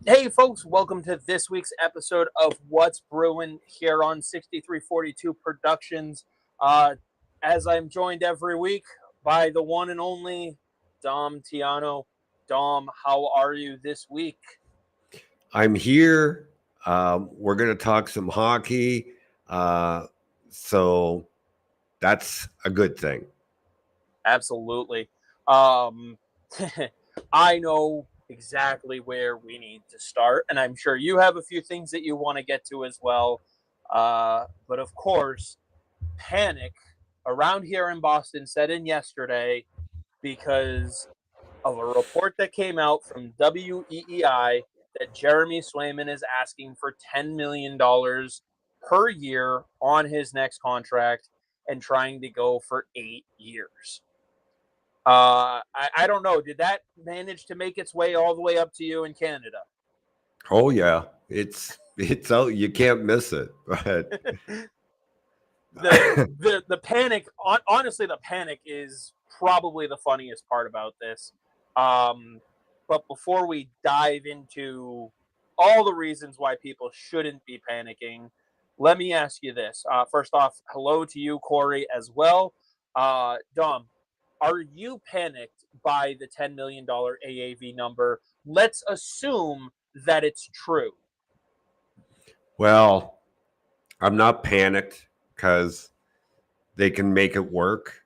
Hey, folks, welcome to this week's episode of What's Bruin here on 6342 Productions. As I'm joined every week by the one and only Dom Tiano. Dom, how are you this week? I'm here. We're going to talk some hockey. Uh, so that's a good thing. Absolutely. Um, I know exactly where we need to start, and I'm sure you have a few things that you want to get to as well. But of course, panic around here in Boston set in yesterday because of a report that came out from WEEI that Jeremy Swayman is asking for $10 million per year on his next contract and trying to go for 8 years. I don't know. Did that manage to make its way all the way up to you in Canada? Oh yeah, it's out. You can't miss it. But The panic, honestly, the panic is probably the funniest part about this. But before we dive into all the reasons why people shouldn't be panicking, let me ask you this. First off, hello to you, Corey, as well. Dom, are you panicked by the $10 million AAV number? Let's assume that it's true. well, I'm not panicked because they can make it work,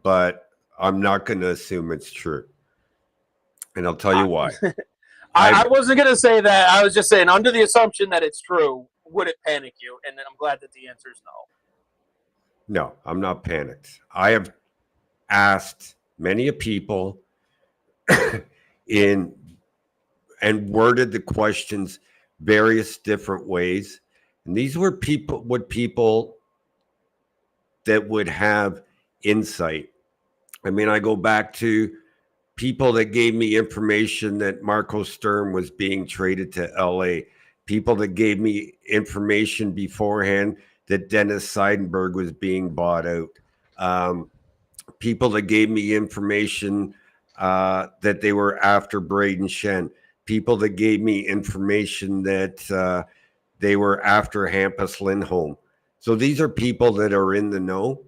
but I'm not going to assume it's true, and I'll tell you why. I I've wasn't going to say that. I was just saying, under the assumption that it's true, would it panic you? And I'm glad that the answer is no. No, I'm not panicked. I have asked many people in and worded the questions various different ways. And these were people that would have insight. I mean, I go back to people that gave me information that Marco Sturm was being traded to LA, people that gave me information beforehand that Dennis Seidenberg was being bought out, um, people that gave me information that they were after Braden Shen, people that gave me information that they were after Hampus Lindholm. So these are people that are in the know,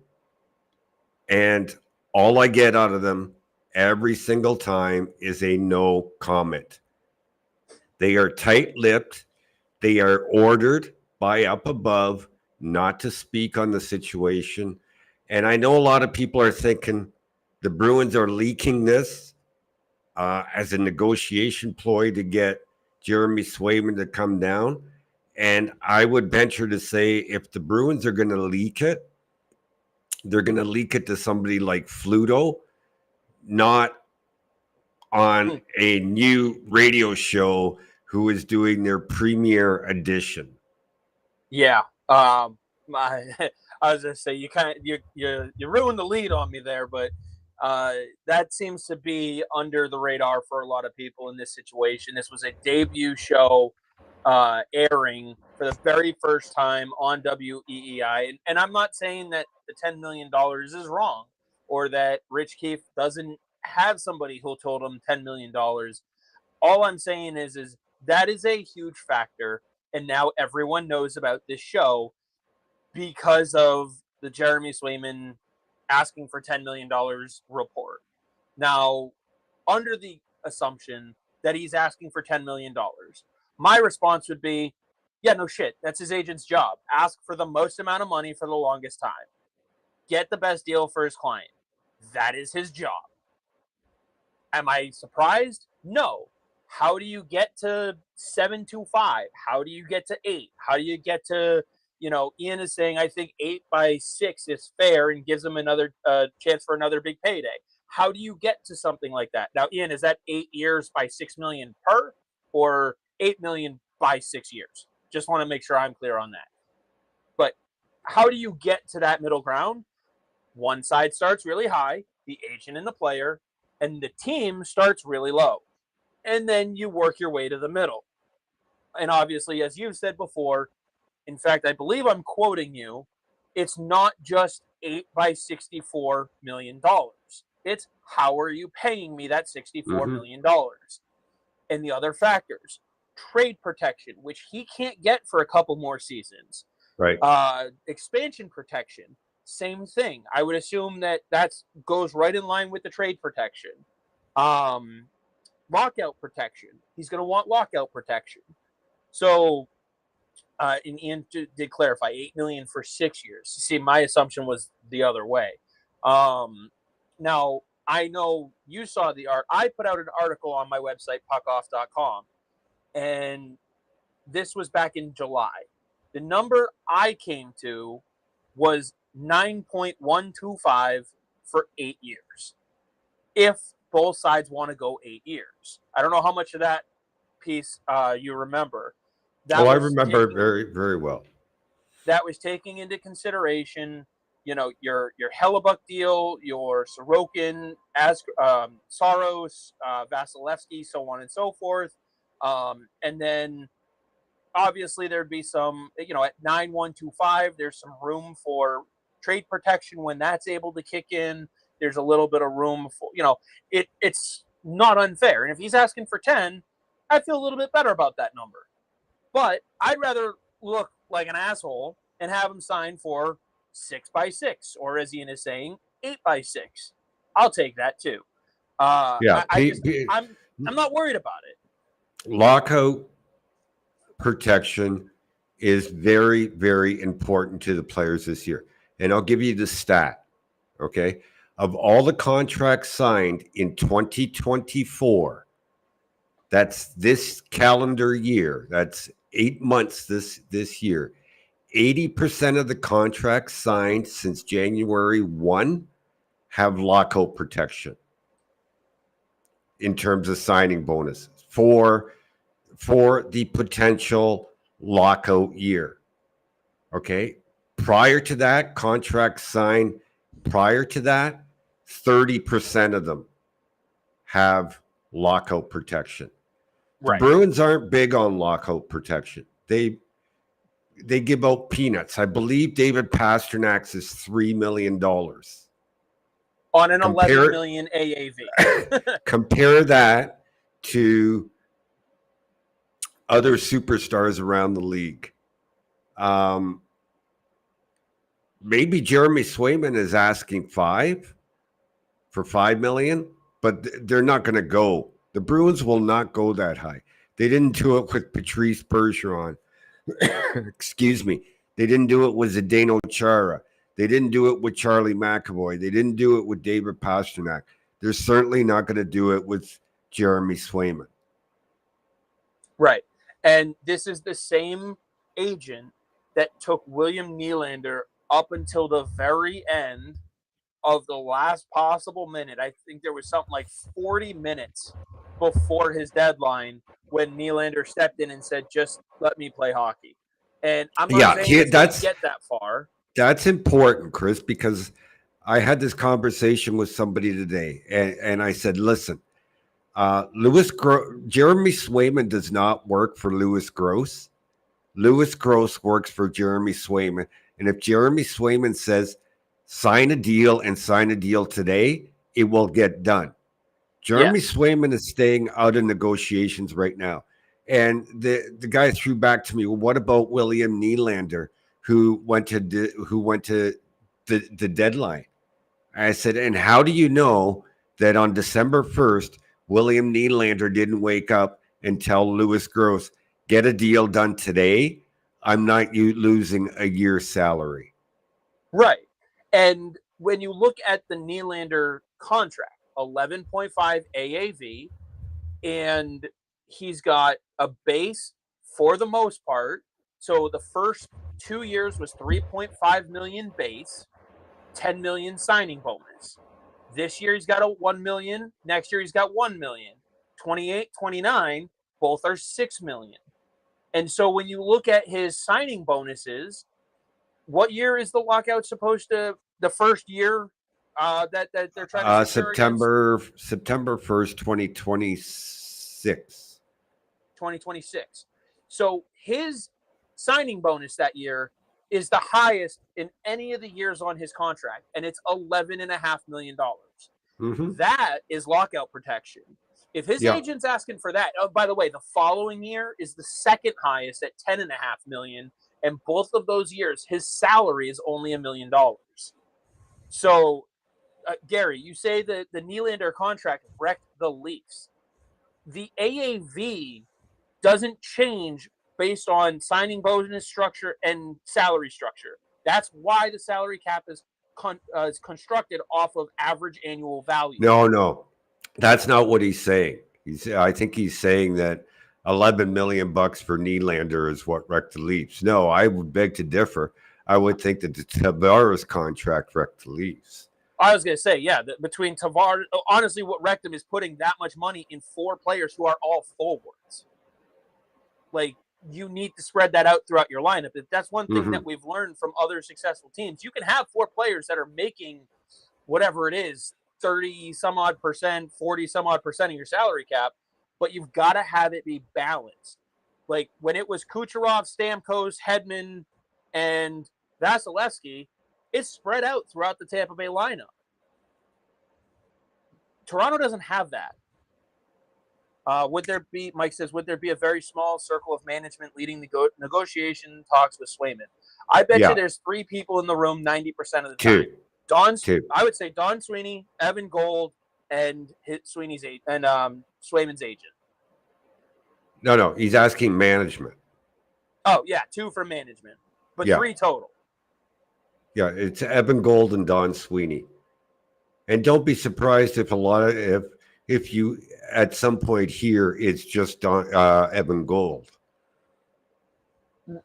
and all I get out of them every single time is a no comment. They are tight lipped. They are ordered by up above not to speak on the situation. And I know a lot of people are thinking the Bruins are leaking this as a negotiation ploy to get Jeremy Swayman to come down. And I would venture to say if the Bruins are going to leak it, they're going to leak it to somebody like Fluto, not on a new radio show who is doing their premiere edition. Yeah. I, I was going to say, you ruined the lead on me there, but that seems to be under the radar for a lot of people in this situation. This was a debut show airing for the very first time on WEEI. And I'm not saying that the $10 million is wrong or that Rich Keefe doesn't have somebody who told him $10 million. All I'm saying is that is a huge factor. And now everyone knows about this show because of the Jeremy Swayman asking for $10 million report. Now, under the assumption that he's asking for $10 million, my response would be, yeah, no shit. That's his agent's job. Ask for the most amount of money for the longest time. Get the best deal for his client. That is his job. Am I surprised? No. How do you get to 725? How do you get to 8? How do you get to, Ian is saying, I think 8 by 6 is fair and gives him another chance for another big payday. How do you get to something like that? Now, Ian, is that 8 years by 6 million per or 8 million by 6 years? Just want to make sure I'm clear on that. But how do you get to that middle ground? One side starts really high, the agent and the player, and the team starts really low. And then you work your way to the middle. And obviously, as you've said before, in fact, I believe I'm quoting you, it's not just 8 by $64 million. It's how are you paying me that $64 Mm-hmm. million? And the other factors. trade protection, which he can't get for a couple more seasons. Right. Expansion protection, same thing. I would assume that goes right in line with the trade protection. Lockout protection. He's going to want lockout protection. So, and Ian did clarify, $8 million for 6 years. See, my assumption was the other way. Now, I know you saw the art. I put out an article on my website, puckoff.com, and this was back in July. The number I came to was 9.125 for 8 years. If both sides want to go 8 years. I don't know how much of that piece you remember. I remember very, very well. That was taking into consideration, your Hellebuck deal, your Sorokin, Saros, Vasilevsky, so on and so forth. And then obviously there'd be some, at 9.125, there's some room for trade protection when that's able to kick in. There's a little bit of room for, it's not unfair. And if he's asking for 10, I feel a little bit better about that number. But I'd rather look like an asshole and have him sign for 6x6, or as Ian is saying, 8x6. I'll take that too. I'm not worried about it. Lockout protection is very, very important to the players this year. And I'll give you the stat, okay? Of all the contracts signed in 2024, that's this calendar year, that's 8 months this year, 80% of the contracts signed since January 1 have lockout protection in terms of signing bonus for the potential lockout year. Okay. Prior to that, contracts signed prior to that, 30% of them have lockout protection. Right. The Bruins aren't big on lockout protection. They give out peanuts. I believe David Pasternak's is $3 million. On an 11 million AAV. Compare that to other superstars around the league. Maybe Jeremy Swayman is asking $5 million, but they're not going to go. The Bruins will not go that high. They didn't do it with Patrice Bergeron. Excuse me. They didn't do it with Zdeno Chara. They didn't do it with Charlie McAvoy. They didn't do it with David Pastrnak. They're certainly not going to do it with Jeremy Swayman. Right. And this is the same agent that took William Nylander up until the very end of the last possible minute. I think there was something like 40 minutes before his deadline when Nylander stepped in and said, just let me play hockey. And I'm not saying it's going to get that far. That's important, Chris, because I had this conversation with somebody today, and I said, listen, Jeremy Swayman does not work for Louis Gross. Louis Gross works for Jeremy Swayman. And if Jeremy Swayman says, sign a deal today, it will get done. Jeremy Swayman is staying out of negotiations right now. And the guy threw back to me, well, what about William Nylander, who went to the deadline? I said, and how do you know that on December 1st, William Nylander didn't wake up and tell Louis Gross, get a deal done today? I'm not losing a year's salary. Right. And when you look at the Nylander contract, 11.5 AAV, and he's got a base for the most part. So the first 2 years was 3.5 million base, 10 million signing bonus. This year he's got a 1 million. Next year he's got 1 million. 28, 29, both are 6 million. And so when you look at his signing bonuses, what year is the lockout supposed to, the first year that they're trying to September 1st, 2026. 2026. So his signing bonus that year is the highest in any of the years on his contract, and it's $11.5 million. Mm-hmm. That is lockout protection. If his Yeah. agent's asking for that, oh, by the way, the following year is the second highest at $10.5 million, and both of those years his salary is only $1 million. So, Gary, you say that the Nylander contract wrecked the Leafs. The AAV doesn't change based on signing bonus structure and salary structure. That's why the salary cap is constructed off of average annual value. No, that's not what he's saying. I think he's saying that $11 million for Nylander is what wrecked the Leafs. No, I would beg to differ. I would think that the Tavares contract wrecked the Leafs. I was going to say, yeah, between Tavares, honestly, what wrecked him is putting that much money in 4 players who are all forwards. Like, you need to spread that out throughout your lineup. That's one thing that we've learned from other successful teams. You can have 4 players that are making whatever it is, 30 some odd percent, 40 some odd percent of your salary cap, but you've got to have it be balanced. Like when it was Kucherov, Stamkos, Hedman, and Vasilevsky, it's spread out throughout the Tampa Bay lineup. Toronto doesn't have that. Mike says, would there be a very small circle of management leading the negotiation talks with Swayman? I bet you there's 3 people in the room 90% of the time. Two. I would say Don Sweeney, Evan Gold, and Swayman's agent. No, he's asking management. Oh, yeah, 2 for management, but 3 total. Yeah, it's Evan Gold and Don Sweeney. And don't be surprised if if you at some point here it's just Evan Gold.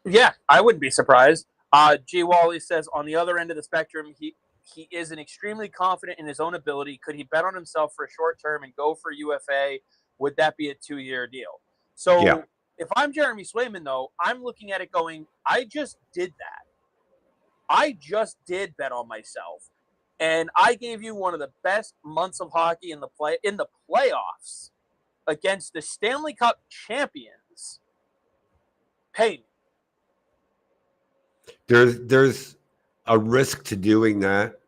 Yeah, I wouldn't be surprised. G. Wally says on the other end of the spectrum, he is extremely confident in his own ability. Could he bet on himself for a short term and go for UFA? Would that be a 2-year deal? So if I'm Jeremy Swayman, though, I'm looking at it going, I just did that. I just did bet on myself. And I gave you one of the best months of hockey in the playoffs against the Stanley Cup champions. Pay me. There's a risk to doing that,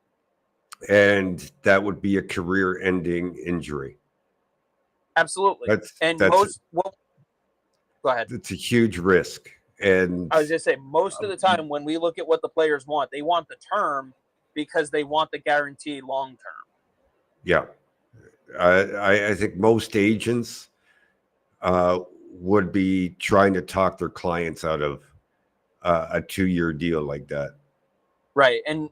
and that would be a career-ending injury. Absolutely. Go ahead. It's a huge risk. And I was just saying, most of the time when we look at what the players want, they want the term because they want the guarantee long term. Yeah. I think most agents would be trying to talk their clients out of a 2-year deal like that. Right. And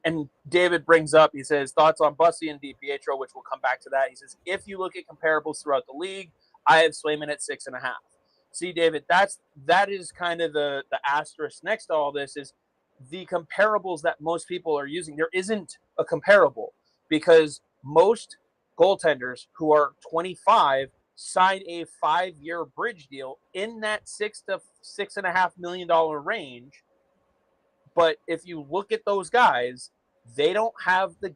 David brings up, he says, thoughts on Bussy and DiPietro, which we'll come back to that. He says, if you look at comparables throughout the league, I have Swayman at 6.5. See, David, that is kind of the asterisk next to all this is the comparables that most people are using. There isn't a comparable because most goaltenders who are 25 signed a 5-year bridge deal in that $6 to $6.5 million range. But if you look at those guys, they don't have the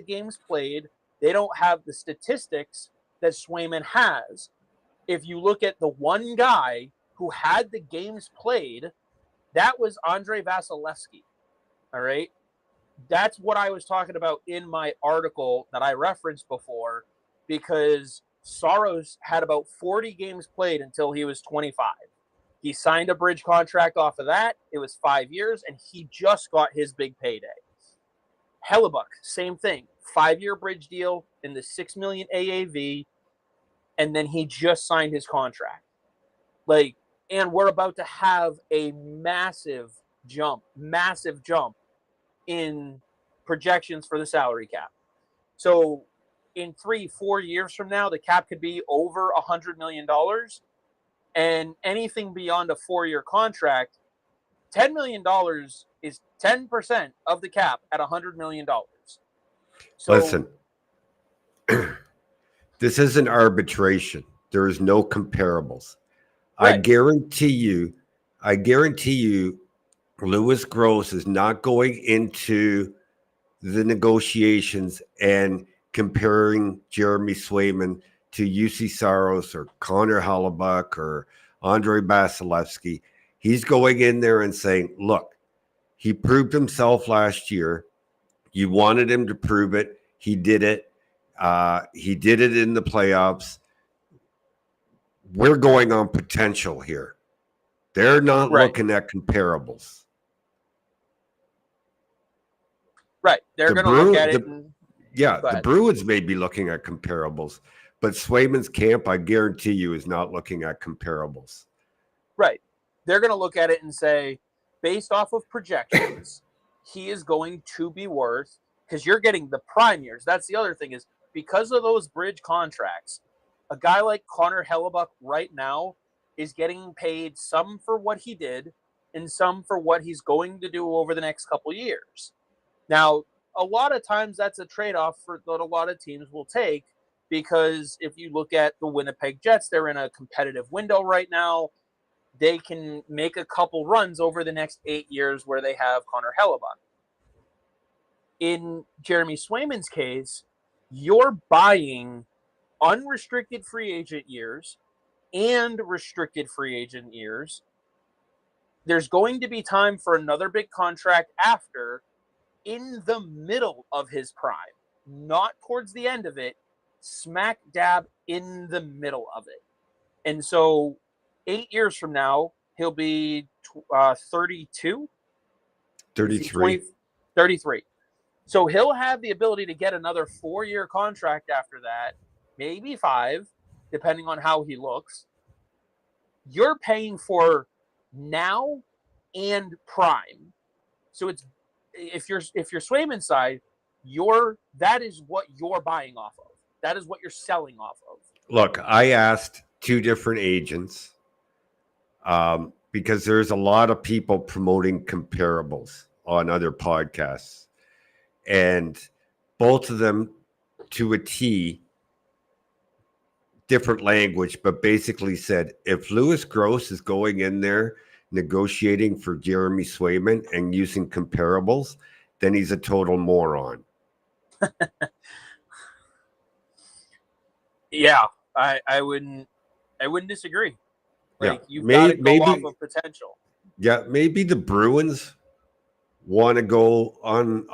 games played. They don't have the statistics that Swayman has. If you look at the one guy who had the games played, that was Andrei Vasilevsky. All right. That's what I was talking about in my article that I referenced before, because Saros had about 40 games played until he was 25. He signed a bridge contract off of that. It was 5 years, and he just got his big payday. Hellebuck, same thing. 5-year bridge deal in the $6 million AAV, and then he just signed his contract. And we're about to have a massive jump in projections for the salary cap. So in 3-4 years from now, the cap could be over $100 million. And anything beyond a 4-year contract, $10 million is 10% of the cap at $100 million. So, listen, this isn't arbitration. There is no comparables. Right. I guarantee you, Louis Gross is not going into the negotiations and comparing Jeremy Swayman to UC Saros or Connor Hellebuck or Andrei Vasilevsky. He's going in there and saying, look, he proved himself last year. You wanted him to prove it. He did it. He did it in the playoffs. we're going on potential here. They're not Right. looking at comparables. Right. They're going to look at it. The Bruins may be looking at comparables, but Swayman's camp, I guarantee you, is not looking at comparables. Right. They're going to look at it and say, based off of projections, he is going to be worth, because you're getting the prime years. That's the other thing, is because of those bridge contracts, a guy like Connor Hellebuck right now is getting paid some for what he did and some for what he's going to do over the next couple years. Now, a lot of times that's a trade-off that a lot of teams will take, because if you look at the Winnipeg Jets, they're in a competitive window right now. They can make a couple runs over the next 8 years where they have Connor Hellebuck. In Jeremy Swayman's case, you're buying unrestricted free agent years and restricted free agent years. There's going to be time for another big contract after, in the middle of his prime, not towards the end of it, smack dab in the middle of it. And so 8 years from now, he'll be 32? 33. 33. So he'll have the ability to get another 4-year contract after that, maybe 5, depending on how he looks. You're paying for now and prime. So it's, if you're Swayman's side, that is what you're buying off of. That is what you're selling off of. Look, I asked 2 different agents because there's a lot of people promoting comparables on other podcasts, and both of them, to a T, different language, but basically said, if Louis Gross is going in there negotiating for Jeremy Swayman and using comparables, then he's a total moron. Yeah, I wouldn't disagree. Like, yeah, you've got to go off of potential. Yeah, maybe the Bruins want to go on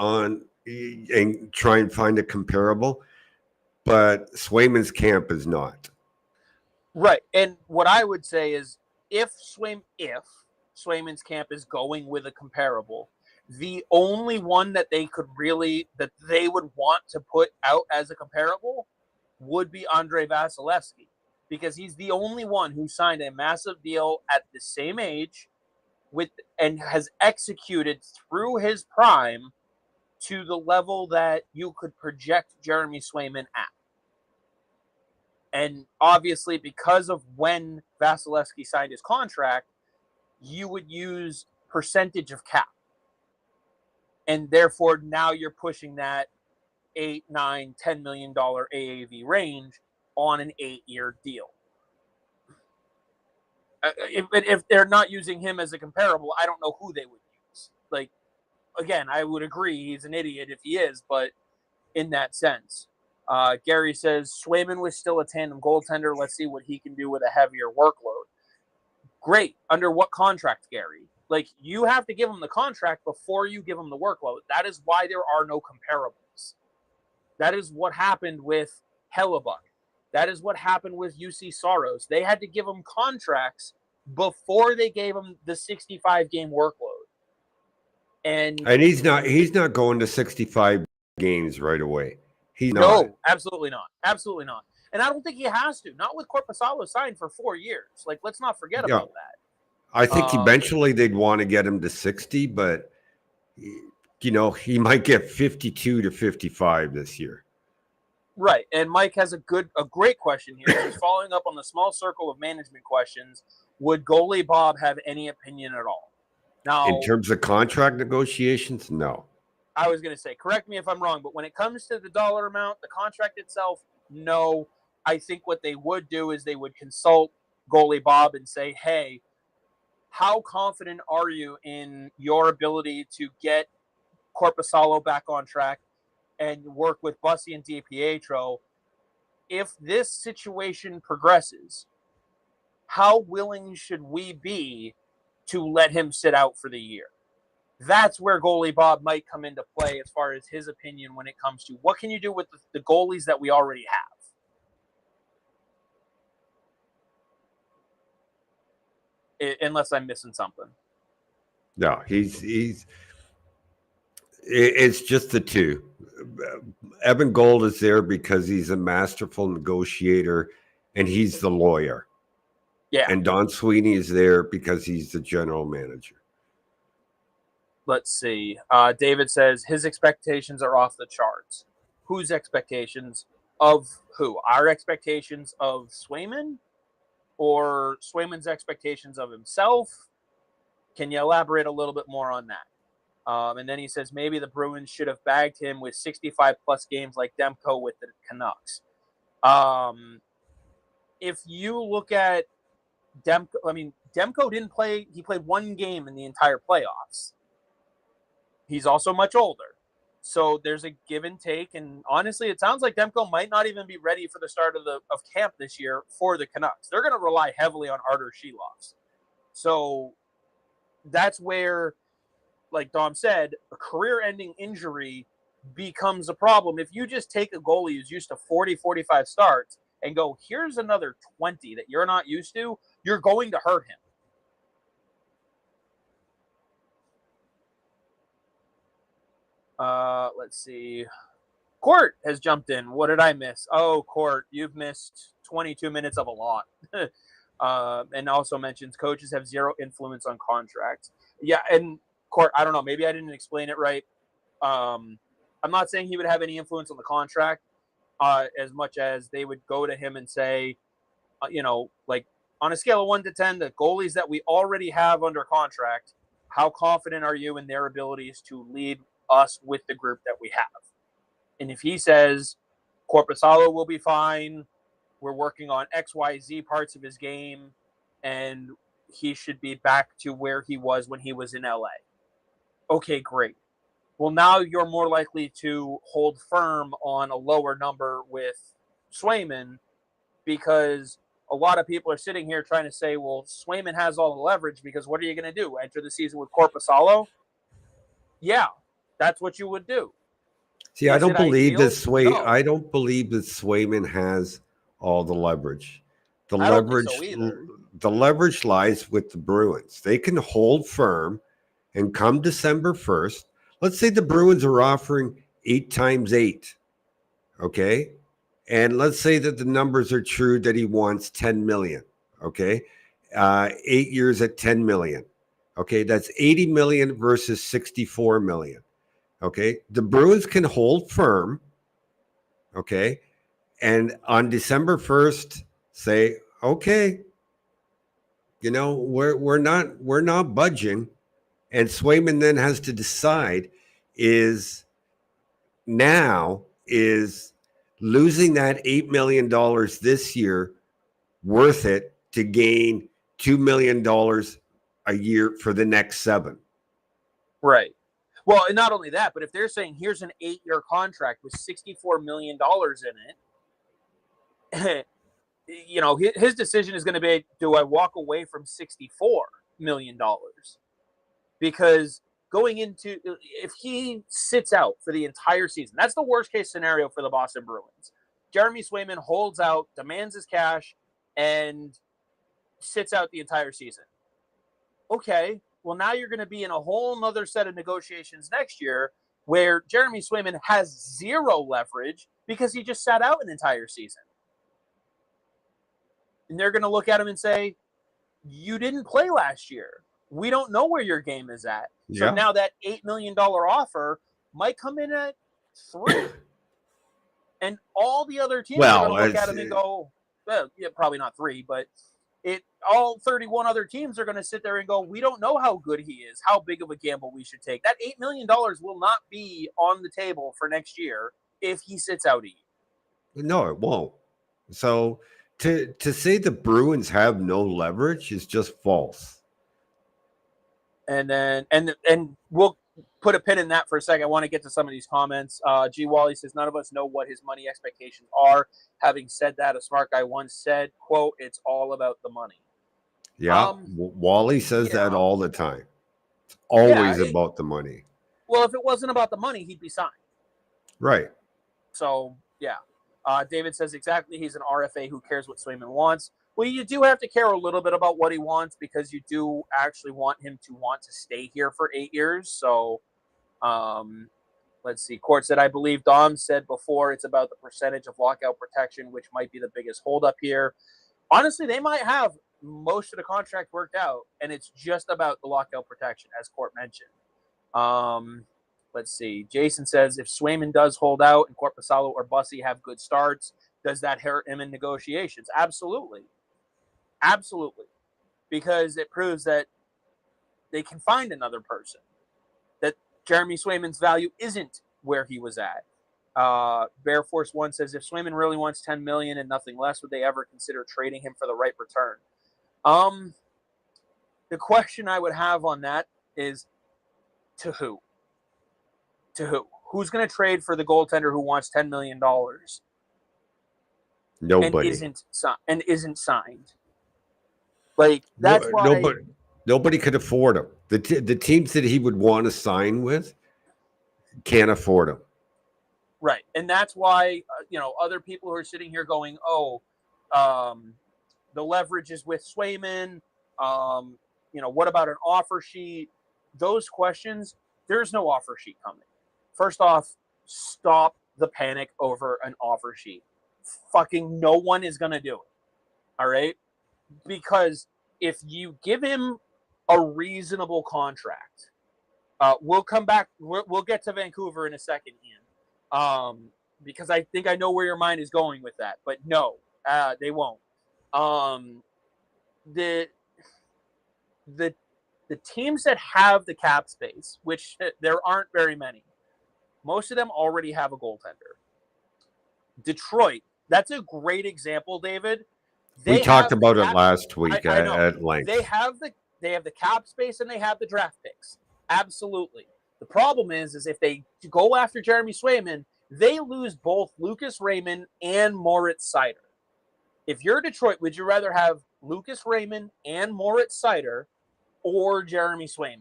and try and find a comparable, but Swayman's camp is not. Right. And what I would say is, if Swayman's camp is going with a comparable, the only one that they would want to put out as a comparable would be Andrei Vasilevsky, because he's the only one who signed a massive deal at the same age and has executed through his prime to the level that you could project Jeremy Swayman at. And obviously, because of when Vasilevsky signed his contract, you would use percentage of cap. And therefore, now you're pushing that $8, $9, $10 million AAV range on an 8-year deal. If they're not using him as a comparable, I don't know who they would use. Like, again, I would agree he's an idiot if he is, but in that sense. Gary says, Swayman was still a tandem goaltender. Let's see what he can do with a heavier workload. Great. Under what contract, Gary? Like, you have to give him the contract before you give him the workload. That is why there are no comparables. That is what happened with Hellebuck. That is what happened with UC Soros. They had to give him contracts before they gave him the 65-game workload. And he's not going to 65 games right away. No, absolutely not. Absolutely not. And I don't think he has to. Not with Korpisalo signed for 4 years. Like, let's not forget about that. I think eventually they'd want to get him to 60, but he might get 52 to 55 this year. Right. And Mike has a great question here. He's following up on the small circle of management questions. Would goalie Bob have any opinion at all? Now, in terms of contract negotiations, no. I was going to say, correct me if I'm wrong, but when it comes to the dollar amount, the contract itself, no. I think what they would do is they would consult goalie Bob and say, hey, how confident are you in your ability to get Korpisalo back on track and work with Bussy and DiPietro? If this situation progresses, how willing should we be to let him sit out for the year? That's where goalie Bob might come into play as far as his opinion when it comes to what can you do with the goalies that we already have. unless I'm missing something. No, it's just the two. Evan Gold is there because he's a masterful negotiator and he's the lawyer. Yeah. And Don Sweeney is there because he's the general manager. Let's see. David says his expectations are off the charts. Whose expectations? Of who? Our expectations of Swayman, or Swayman's expectations of himself? Can you elaborate a little bit more on that? And then he says maybe the Bruins should have bagged him with 65 plus games like Demko with the Canucks. If you look at Demko, I mean, Demko didn't play. He played one game in the entire playoffs. He's also much older. So there's a give and take. And honestly, it sounds like Demko might not even be ready for the start of camp this year for the Canucks. They're going to rely heavily on Artur Shilovs. So that's where, like Dom said, a career-ending injury becomes a problem. If you just take a goalie who's used to 40, 45 starts and go, here's another 20 that you're not used to, you're going to hurt him. Let's see. Court has jumped in. What did I miss? Oh, Court, you've missed 22 minutes of a lot. And also mentions coaches have zero influence on contracts. Yeah, and Court, I don't know. Maybe I didn't explain it right. I'm not saying he would have any influence on the contract as much as they would go to him and say, like on a scale of 1 to 10, the goalies that we already have under contract, how confident are you in their abilities to lead us with the group that we have? And if he says Korpisalo will be fine, we're working on XYZ parts of his game, and he should be back to where he was when he was in LA. Okay, great. Well, now you're more likely to hold firm on a lower number with Swayman, because a lot of people are sitting here trying to say, well, Swayman has all the leverage because what are you going to do? Enter the season with Korpisalo? Yeah, that's what you would do. See, I don't believe ideal? that I don't believe that Swayman has all the leverage. The I don't think leverage, so either. the leverage lies with the Bruins. They can hold firm, and come December 1st, let's say the Bruins are offering 8 times 8, okay? And let's say that the numbers are true, that he wants 10 million, okay? 8 years at 10 million, okay? That's 80 million versus 64 million. Okay, the Bruins can hold firm. Okay, and on December 1st, say, okay, we're not budging, and Swayman then has to decide is losing that $8 million this year worth it to gain $2 million a year for the next 7? Right. Well, and not only that, but if they're saying here's an 8-year contract with $64 million in it, his decision is going to be, do I walk away from $64 million? Because going into, if he sits out for the entire season, that's the worst case scenario for the Boston Bruins. Jeremy Swayman holds out, demands his cash, and sits out the entire season. Okay. Well, now you're going to be in a whole nother set of negotiations next year where Jeremy Swayman has zero leverage because he just sat out an entire season. And they're going to look at him and say, you didn't play last year. We don't know where your game is at. So now that $8 million offer might come in at 3. And all the other teams are going to look at him and go, well, yeah, probably not 3, but all 31 other teams are going to sit there and go, we don't know how good he is, how big of a gamble we should take. That $8 million will not be on the table for next year if he sits out a year. No, it won't. So to say the Bruins have no leverage is just false. And then and we'll put a pin in that for a second. I want to get to some of these comments. G. Wally says none of us know what his money expectations are. Having said that, a smart guy once said, quote, it's all about the money. Yeah, Wally says that all the time. It's always about the money. Well, if it wasn't about the money, he'd be signed. Right. So, yeah. David says exactly. He's an RFA who cares what Swayman wants. Well, you do have to care a little bit about what he wants because you do actually want him to want to stay here for 8 years. So, let's see. Court said, I believe Dom said before it's about the percentage of lockout protection, which might be the biggest holdup here. Honestly, they might have most of the contract worked out, and it's just about the lockout protection, as Court mentioned. Let's see. Jason says, if Swayman does hold out and Corpusalo or Bussy have good starts, does that hurt him in negotiations? Absolutely. Absolutely. Because it proves that they can find another person. That Jeremy Swayman's value isn't where he was at. Bear Force One says, if Swayman really wants $10 million and nothing less, would they ever consider trading him for the right return? The question I would have on that is, to who? To who? Who's going to trade for the goaltender who wants $10 million? Nobody. And isn't signed. Like, that's why nobody could afford him. The teams that he would want to sign with can't afford him. Right. And that's why, other people who are sitting here going, the leverage is with Swayman. What about an offer sheet? Those questions, there's no offer sheet coming. First off, stop the panic over an offer sheet. Fucking no one is going to do it. All right? Because if you give him a reasonable contract, we'll come back. We'll get to Vancouver in a second, Ian. Because I think I know where your mind is going with that. But no, they won't. The teams that have the cap space, which there aren't very many, most of them already have a goaltender. Detroit, that's a great example, David. We talked about it last week at length. They have the cap space and they have the draft picks. Absolutely. The problem is if they go after Jeremy Swayman, they lose both Lucas Raymond and Moritz Seider. If you're Detroit, would you rather have Lucas Raymond and Moritz Seider or Jeremy Swayman?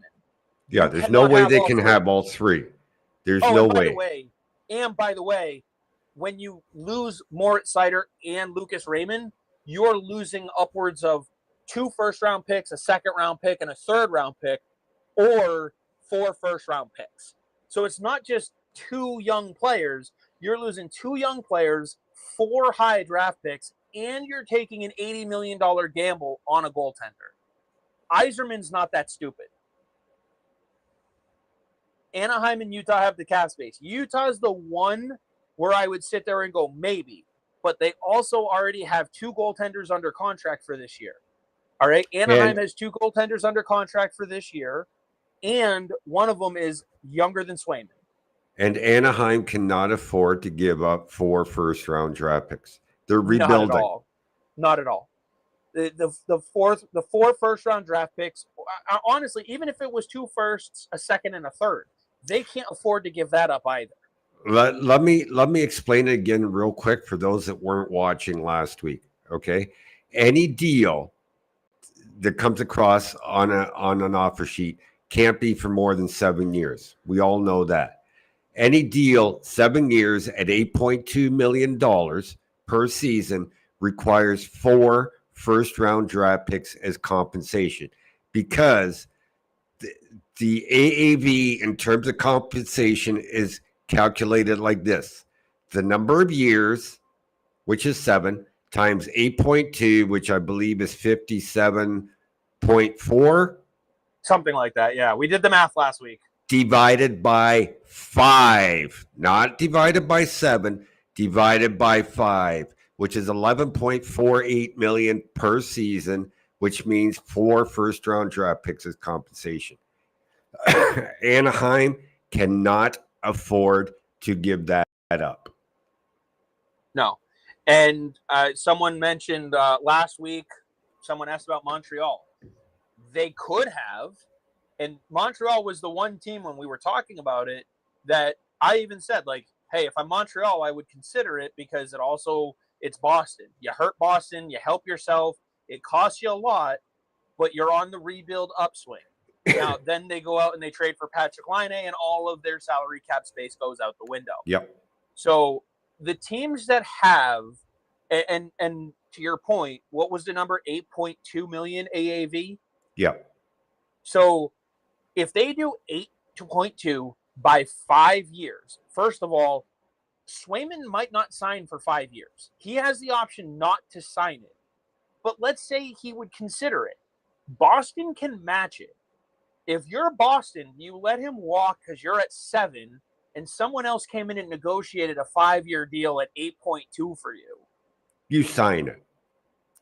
Yeah, there's no way they can have all three. There's no way. By the way, when you lose Moritz Seider and Lucas Raymond, you're losing upwards of 2 first-round picks, a second-round pick, and a third-round pick, or 4 first-round picks. So it's not just 2 young players. You're losing 2 young players, 4 high draft picks, and you're taking an $80 million gamble on a goaltender. Yzerman's not that stupid. Anaheim and Utah have the cap space. Utah's the one where I would sit there and go, maybe. But they also already have 2 goaltenders under contract for this year. All right? Anaheim has 2 goaltenders under contract for this year, and one of them is younger than Swayman. And Anaheim cannot afford to give up 4 first-round draft picks. They're rebuilding. Not at all. The 4 first-round draft picks, honestly, even if it was 2 firsts, a second, and a third, they can't afford to give that up either. Let me explain it again real quick for those that weren't watching last week. Okay, any deal that comes across on an offer sheet can't be for more than 7 years. We all know that. Any deal 7 years at $8.2 million per season requires 4 first-round draft picks as compensation, because the AAV in terms of compensation is calculated like this: the number of years, which is 7, times 8.2, which I believe is 57.4. Something like that, yeah. We did the math last week. Divided by 5, not divided by 7, divided by 5, which is 11.48 million per season, which means 4 first-round draft picks as compensation. Anaheim cannot afford to give that up. No. And someone mentioned last week, someone asked about Montreal. They could have, and Montreal was the one team when we were talking about it that I even said, like, hey, if I'm Montreal, I would consider it, because it's Boston. You hurt Boston, you help yourself. It costs you a lot, but you're on the rebuild upswing. Now, then they go out and they trade for Patrick Laine, and all of their salary cap space goes out the window. Yep. So the teams that have, and to your point, what was the number? 8.2 million AAV. Yeah. So if they do 8.2 by 5 years, first of all, Swayman might not sign for 5 years. He has the option not to sign it. But let's say he would consider it. Boston can match it. If you're Boston, you let him walk because you're at 7, and someone else came in and negotiated a 5-year deal at 8.2 for you. You sign it.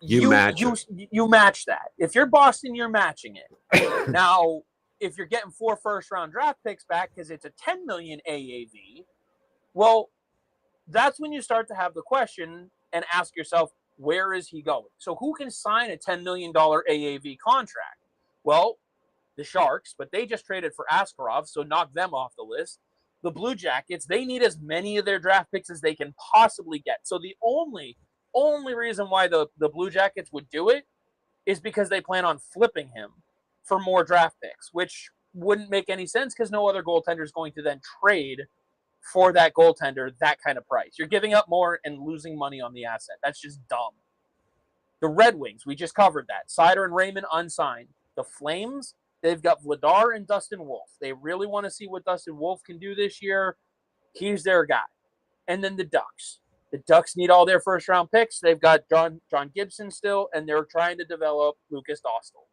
You match that. If you're Boston, you're matching it. Now, if you're getting 4 first-round draft picks back because it's a $10 million AAV, well, that's when you start to have the question and ask yourself, where is he going? So who can sign a $10 million AAV contract? Well, the Sharks, but they just traded for Askarov, so knock them off the list. The Blue Jackets, they need as many of their draft picks as they can possibly get. So the only reason why the Blue Jackets would do it is because they plan on flipping him for more draft picks, which wouldn't make any sense because no other goaltender is going to then trade for that goaltender that kind of price. You're giving up more and losing money on the asset. That's just dumb. The Red Wings, we just covered that. Seider and Raymond unsigned. The Flames, they've got Vladar and Dustin Wolf. They really want to see what Dustin Wolf can do this year. He's their guy. And then the Ducks. The Ducks need all their first-round picks. They've got John Gibson still, and they're trying to develop Lucas Dostal.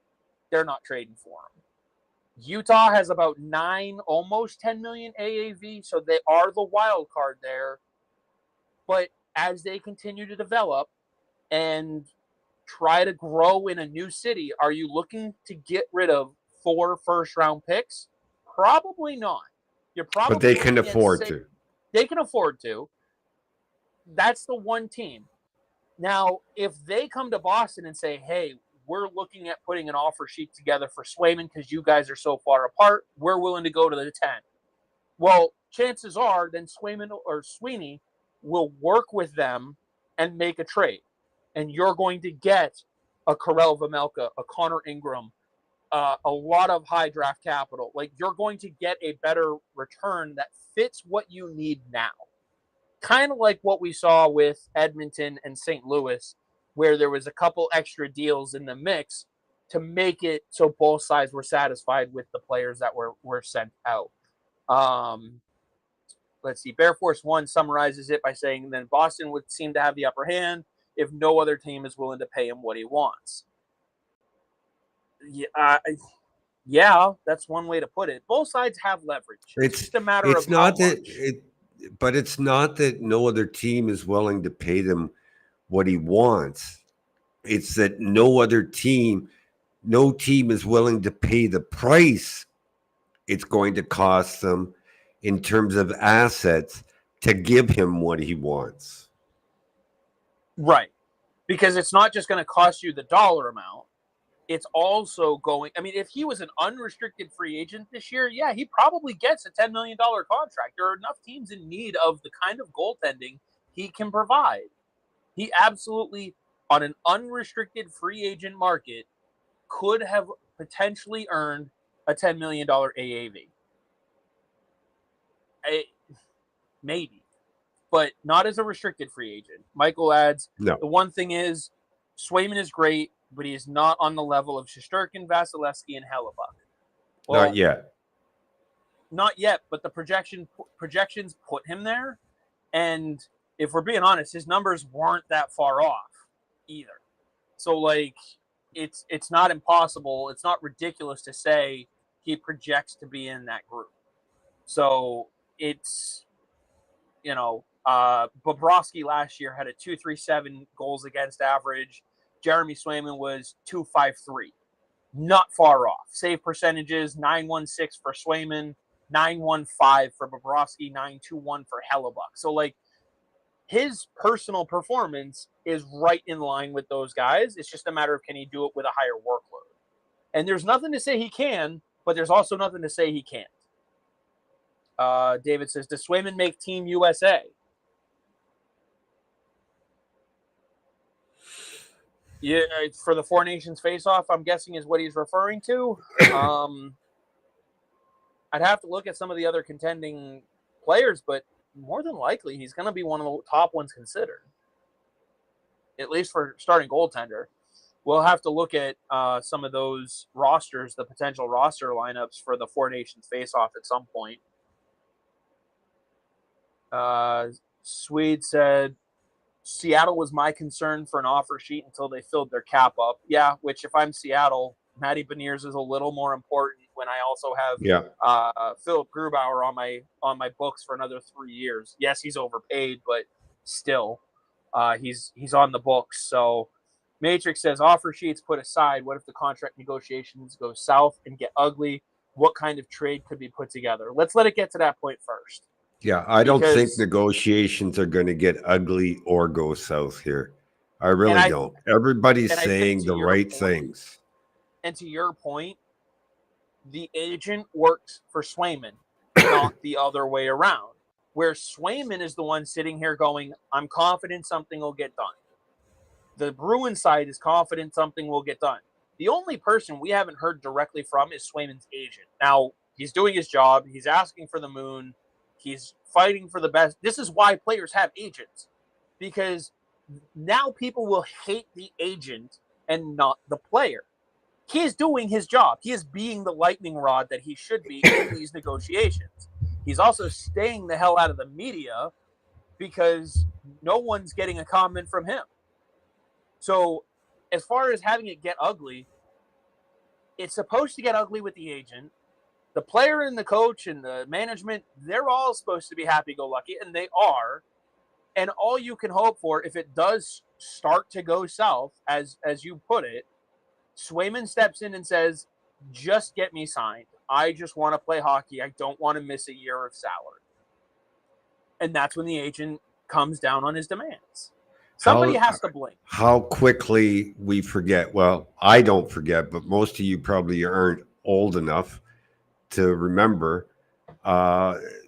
They're not trading for him. Utah has about 9, almost 10 million AAV, so they are the wild card there. But as they continue to develop and try to grow in a new city, are you looking to get rid of 4 first-round picks? Probably not. But they can afford to. They can afford to. That's the one team. Now, if they come to Boston and say, hey, we're looking at putting an offer sheet together for Swayman because you guys are so far apart, we're willing to go to the 10. Well, chances are then Swayman or Sweeney will work with them and make a trade. And you're going to get a Karel Vejmelka, a Connor Ingram, a lot of high draft capital. Like, you're going to get a better return that fits what you need now. Kind of like what we saw with Edmonton and St. Louis, where there was a couple extra deals in the mix to make it so both sides were satisfied with the players that were sent out. Let's see. Bear Force 1 summarizes it by saying then Boston would seem to have the upper hand if no other team is willing to pay him what he wants. Yeah, that's one way to put it. Both sides have leverage. It's just a matter of not how that much. But it's not that no other team is willing to pay them what he wants. It's that no team is willing to pay the price it's going to cost them in terms of assets to give him what he wants. Right. Because it's not just going to cost you the dollar amount. It's also going, I mean, if he was an unrestricted free agent this year, yeah, he probably gets a $10 million contract. There are enough teams in need of the kind of goaltending he can provide. He absolutely, on an unrestricted free agent market, could have potentially earned a $10 million AAV. Maybe. But not as a restricted free agent. Michael adds, No. The one thing is, Swayman is great, but he is not on the level of Shesterkin, Vasilevsky, and Hellebuck. Well, not yet. Not yet, but the projections put him there. And if we're being honest, his numbers weren't that far off either. So, like, it's not impossible. It's not ridiculous to say he projects to be in that group. So it's, Bobrovsky last year had a 2.37 goals against average. Jeremy Swayman was 2.53. Not far off. Save percentages, 9.16 for Swayman, 9.15 for Bobrovsky, 9.21 for Hellebuck. So, like, his personal performance is right in line with those guys. It's just a matter of can he do it with a higher workload. And there's nothing to say he can, but there's also nothing to say he can't. David says, does Swayman make Team USA? Yeah, for the Four Nations face-off, I'm guessing is what he's referring to. I'd have to look at some of the other contending players, but more than likely he's going to be one of the top ones considered. at least for starting goaltender. We'll have to look at some of those rosters, the potential roster lineups for the Four Nations face-off at some point. Swede said, Seattle was my concern for an offer sheet until they filled their cap up. Yeah, which if I'm Seattle, Matty Beniers is a little more important when I also have Philip Grubauer on my books for another 3 years. Yes, he's overpaid, but still, he's on the books. So Matrix says offer sheets put aside. What if the contract negotiations go south and get ugly? What kind of trade could be put together? Let's let it get to that point first. Yeah, I don't think negotiations are going to get ugly or go south here. I really don't. Everybody's saying the right things. And to your point, the agent works for Swayman, not the other way around. Where Swayman is the one sitting here going, I'm confident something will get done. The Bruin side is confident something will get done. The only person we haven't heard directly from is Swayman's agent. Now, he's doing his job. He's asking for the moon. He's fighting for the best. This is why players have agents, because now people will hate the agent and not the player. He is doing his job. He is being the lightning rod that he should be in these negotiations. He's also staying the hell out of the media because no one's getting a comment from him. So as far as having it get ugly, it's supposed to get ugly with the agent. The player and the coach and the management, they're all supposed to be happy-go-lucky, and they are. And all you can hope for, if it does start to go south, as you put it, Swayman steps in and says, just get me signed. I just want to play hockey. I don't want to miss a year of salary. And that's when the agent comes down on his demands. Somebody has to blink. How quickly we forget. Well, I don't forget, but most of you probably aren't old enough to remember.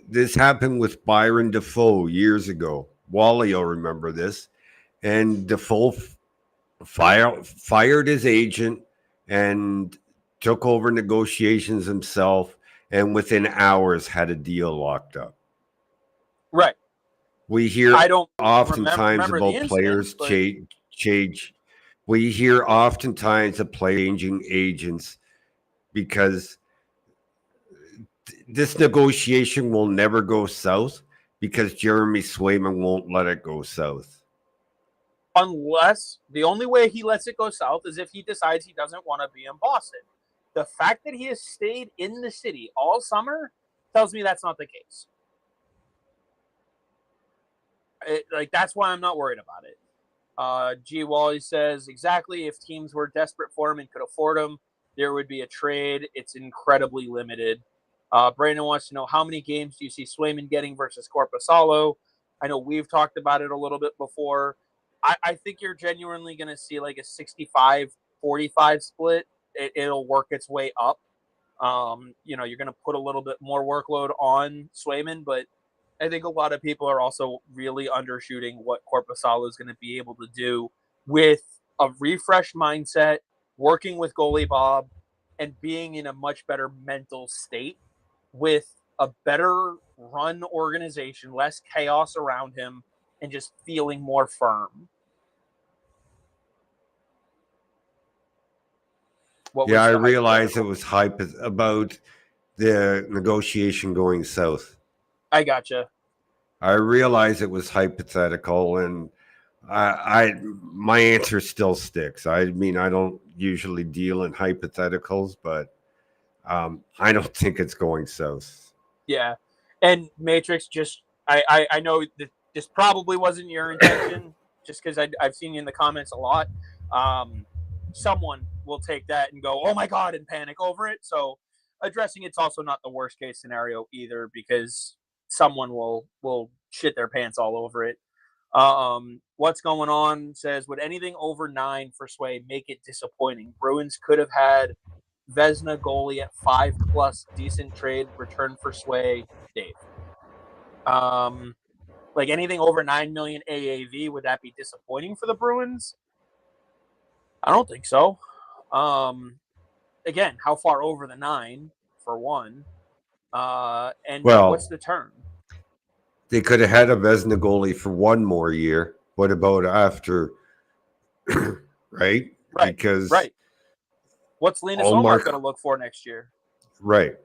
This happened with Byron Defoe years ago. Wally will remember this. And Defoe fired his agent and took over negotiations himself, and within hours had a deal locked up. Right. We hear oftentimes about players change. We hear oftentimes of players changing agents because this negotiation will never go south because Jeremy Swayman won't let it go south. Unless the only way he lets it go south is if he decides he doesn't want to be in Boston. The fact that he has stayed in the city all summer tells me that's not the case. That's why I'm not worried about it. G. Wally says, exactly, if teams were desperate for him and could afford him, there would be a trade. It's incredibly limited. Brandon wants to know, how many games do you see Swayman getting versus Korpisalo? I know we've talked about it a little bit before. I think you're genuinely going to see like a 65-45 split. It'll work its way up. You're going to put a little bit more workload on Swayman, but I think a lot of people are also really undershooting what Korpisalo is going to be able to do with a refreshed mindset, working with goalie Bob, and being in a much better mental state with a better run organization, less chaos around him, and just feeling more firm. I realized it was hype about the negotiation going south. I gotcha. I realize it was hypothetical, and my answer still sticks. I mean, I don't usually deal in hypotheticals, but I don't think it's going south. Yeah, and Matrix, I know that this probably wasn't your intention, just because I've seen you in the comments a lot. Someone will take that and go, "Oh my God," and panic over it. So addressing it's also not the worst case scenario either, because someone will shit their pants all over it. What's going on says, would anything over 9 for Sway make it disappointing? Bruins could have had Vezina goalie at 5+, decent trade return for Sway. Dave, like anything over 9 million AAV, would that be disappointing for the Bruins? I don't think so. Again, how far over the 9 for one? And what's the term? They could have had a Vezina goalie for one more year. What about after right? Right. Because Right. What's Linus Ullmark going to look for next year? Right.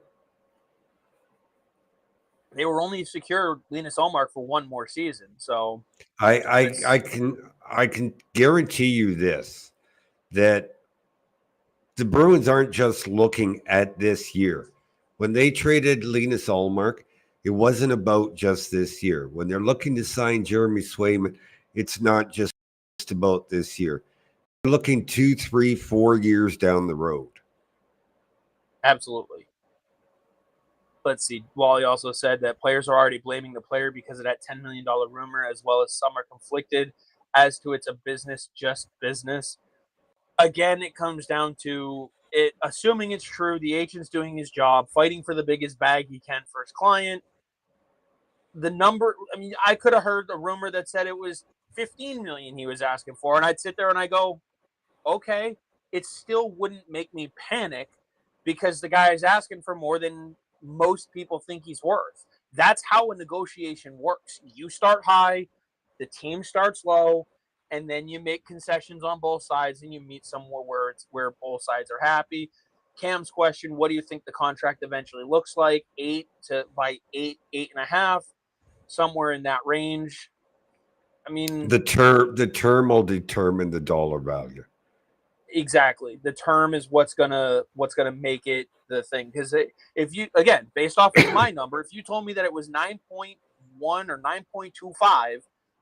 They were only secured Linus Ullmark for one more season, so I can guarantee you this, that the Bruins aren't just looking at this year. When they traded Linus Ullmark, it wasn't about just this year. When they're looking to sign Jeremy Swayman, it's not just about this year. They're looking 2, 3, 4 years down the road. absolutely. Let's see. Wally also said that players are already blaming the player because of that $10 million rumor, as well as some are conflicted as to it's a business, just business. Again, it comes down to it, assuming it's true, the agent's doing his job, fighting for the biggest bag he can for his client. The number, I mean, I could have heard a rumor that said it was 15 million he was asking for, and I'd sit there and I go, okay, it still wouldn't make me panic because the guy is asking for more than most people think he's worth. That's how a negotiation works. You start high, the team starts low, and then you make concessions on both sides and you meet somewhere where both sides are happy. Cam's question, what do you think the contract eventually looks like? 8.5, somewhere in that range. I mean, the term will determine the dollar value. Exactly. The term is what's gonna make it the thing. Because if you, again, based off of my number, if you told me that it was 9.1 or 9.25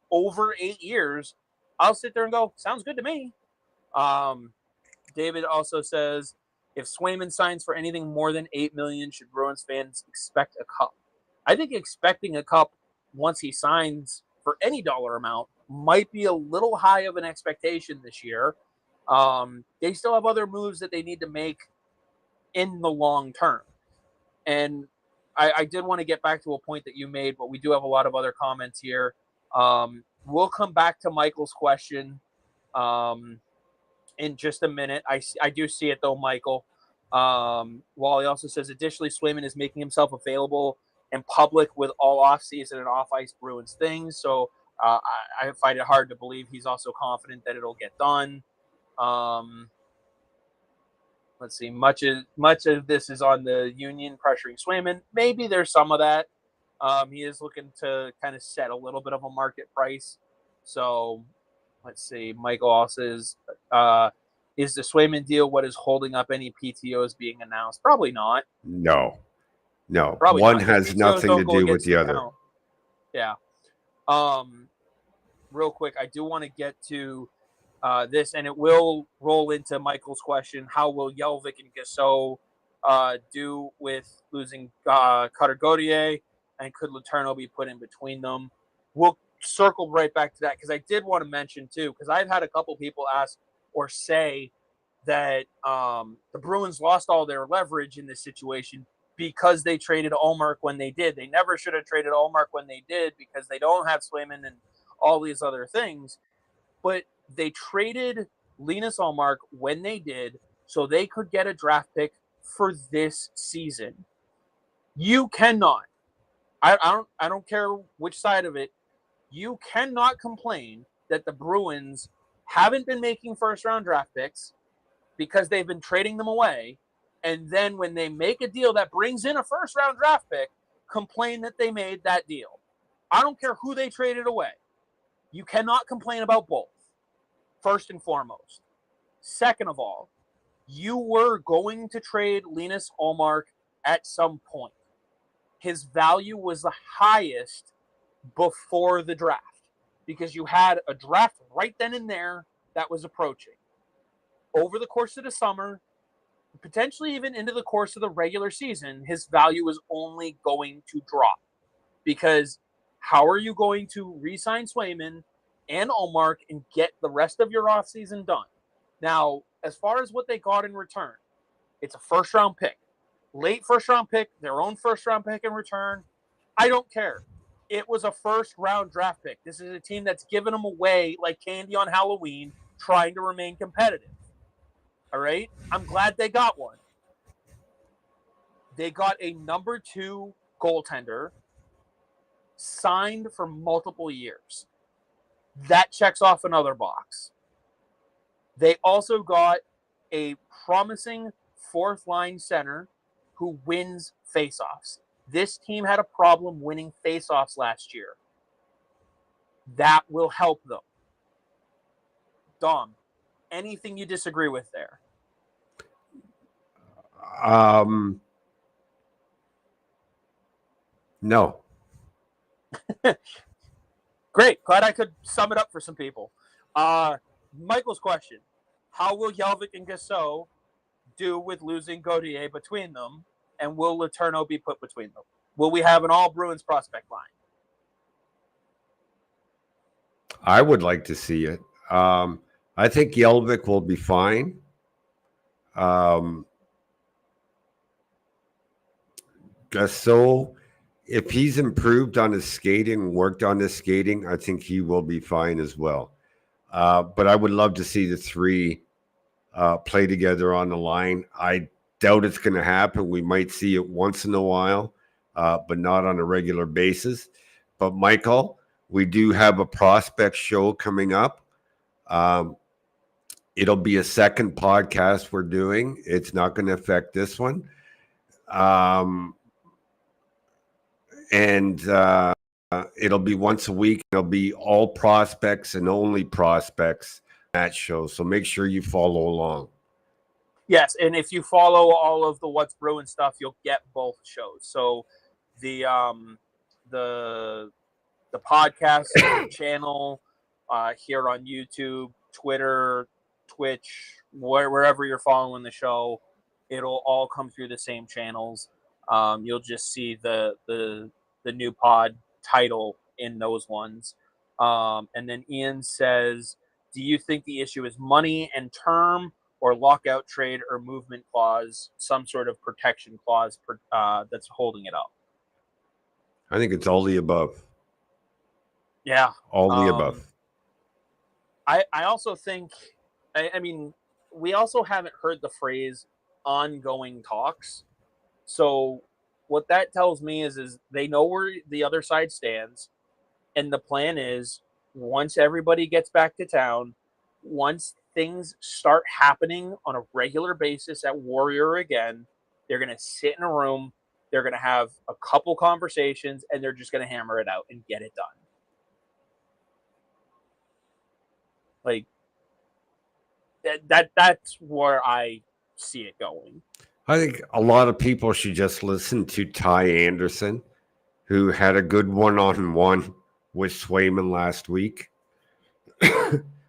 over 8 years, I'll sit there and go, sounds good to me. David also says, if Swayman signs for anything more than 8 million, should Bruins fans expect a cup? I think expecting a cup once he signs for any dollar amount might be a little high of an expectation this year. They still have other moves that they need to make in the long term. And I did want to get back to a point that you made, but we do have a lot of other comments here. We'll come back to Michael's question in just a minute. I do see it though, Michael. Wally also says, additionally, Swayman is making himself available in public with all off-season and off-ice Bruins things. So I find it hard to believe he's also confident that it'll get done. Let's see. Much of this is on the union pressuring Swayman. Maybe there's some of that. He is looking to kind of set a little bit of a market price. So let's see. Michael also is the Swayman deal what is holding up any PTOs being announced? Probably not. No. Probably One not. has PTOs nothing to don't go do with against the other. count. Yeah. Real quick, I do want to get to this, and it will roll into Michael's question: how will Jelvik and Gasso do with losing Cutter Gauthier, and could Letourneau be put in between them? We'll circle right back to that because I did want to mention too, because I've had a couple people ask or say that the Bruins lost all their leverage in this situation because they traded Ullmark when they did. They never should have traded Ullmark when they did because they don't have Swayman and all these other things. But they traded Linus Ullmark when they did so they could get a draft pick for this season. You cannot. I don't care which side of it. You cannot complain that the Bruins haven't been making first round draft picks because they've been trading them away. And then when they make a deal that brings in a first round draft pick, complain that they made that deal. I don't care who they traded away. You cannot complain about both, first and foremost. Second of all, you were going to trade Linus Ullmark at some point. His value was the highest before the draft because you had a draft right then and there that was approaching. Over the course of the summer, potentially even into the course of the regular season, his value was only going to drop because how are you going to re-sign Swayman and Ullmark and get the rest of your offseason done? Now, as far as what they got in return, it's a first-round pick. Late first-round pick, their own first-round pick in return. I don't care. It was a first-round draft pick. This is a team that's given them away like candy on Halloween, trying to remain competitive. All right? I'm glad they got one. They got a number 2 goaltender signed for multiple years. That checks off another box. They also got a promising fourth line center who wins faceoffs. This team had a problem winning faceoffs last year. That will help them. Dom, anything you disagree with there? No. Great. Glad I could sum it up for some people. Michael's question: how will Yelvik and Gasso do with losing Gauthier between them, and will Letourneau be put between them? Will we have an all Bruins prospect line? I would like to see it. I think Yelvik will be fine. Gasso, if he's improved on his skating, worked on his skating, I think he will be fine as well. But I would love to see the three play together on the line. I doubt it's going to happen. We might see it once in a while, but not on a regular basis. But Michael, we do have a prospect show coming up. It'll be a second podcast we're doing. It's not going to affect this one. And it'll be once a week. It'll be all prospects and only prospects that show. So make sure you follow along. Yes, and if you follow all of the What's Bruin stuff, you'll get both shows. So the podcast channel here on YouTube, Twitter, Twitch, wherever you're following the show, it'll all come through the same channels. You'll just see the new pod title in those ones. And then Ian says, do you think the issue is money and term, or lockout trade or movement clause, some sort of protection clause that's holding it up? I think it's all the above. Yeah. All the above. I also think, I mean, we also haven't heard the phrase ongoing talks. So what that tells me is they know where the other side stands. And the plan is, once everybody gets back to town, once things start happening on a regular basis at Warrior again, they're going to sit in a room, they're going to have a couple conversations, and they're just going to hammer it out and get it done. Like, that's where I see it going. I think a lot of people should just listen to Ty Anderson, who had a good one-on-one with Swayman last week.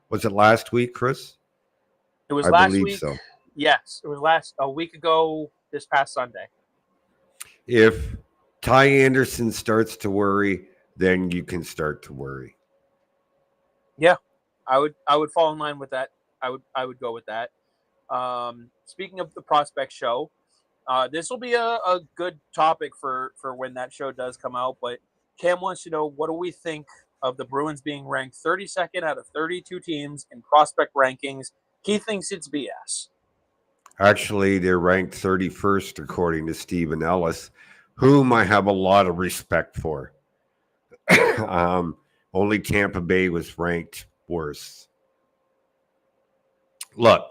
Was it last week, Chris? It was last week. I believe so. Yes, it was a week ago this past Sunday. If Ty Anderson starts to worry, then you can start to worry. Yeah, I would fall in line with that. I would go with that. Speaking of the prospect show, this will be a good topic for when that show does come out. But Cam wants to know, what do we think of the Bruins being ranked 32nd out of 32 teams in prospect rankings? He thinks it's BS. Actually, they're ranked 31st according to Stephen Ellis, whom I have a lot of respect for. Only Tampa Bay was ranked worse. Look,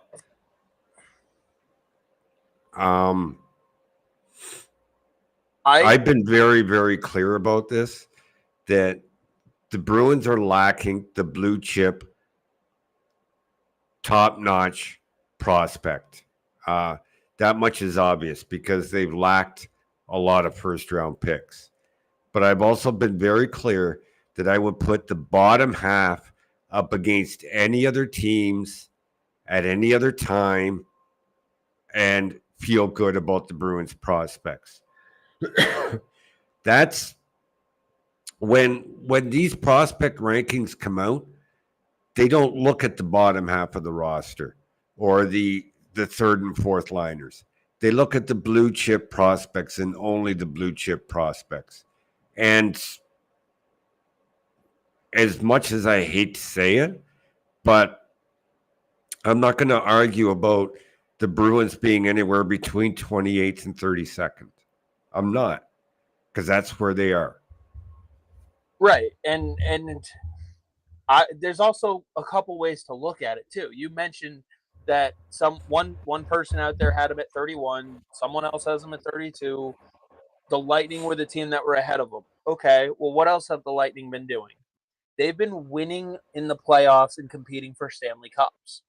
I've been very, very clear about this, that the Bruins are lacking the blue chip, top-notch prospect. That much is obvious because they've lacked a lot of first-round picks. But I've also been very clear that I would put the bottom half up against any other teams at any other time and feel good about the Bruins prospects. That's when these prospect rankings come out, they don't look at the bottom half of the roster or the third and fourth liners. They look at the blue chip prospects and only the blue chip prospects. And as much as I hate to say it, but I'm not going to argue about the Bruins being anywhere between 28th and 32nd. I'm not, because that's where they are. Right. And there's also a couple ways to look at it too. You mentioned that one person out there had him at 31, someone else has him at 32. The Lightning were the team that were ahead of them. Okay, well, what else have the Lightning been doing? They've been winning in the playoffs and competing for Stanley Cups.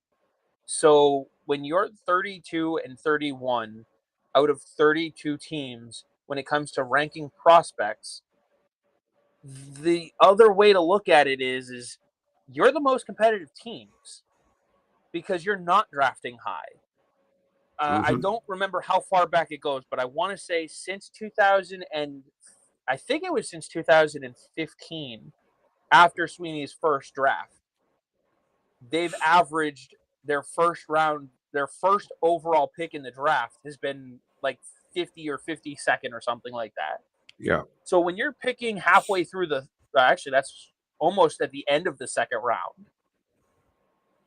So when you're 32 and 31 out of 32 teams, when it comes to ranking prospects, the other way to look at it is you're the most competitive teams because you're not drafting high. I Mm-hmm. don't remember how far back it goes, but I want to say since 2000 and I think it was since 2015, after Sweeney's first draft, they've averaged their first overall pick in the draft has been like 50 or 52nd or something like that. Yeah. So when you're picking halfway through actually that's almost at the end of the second round.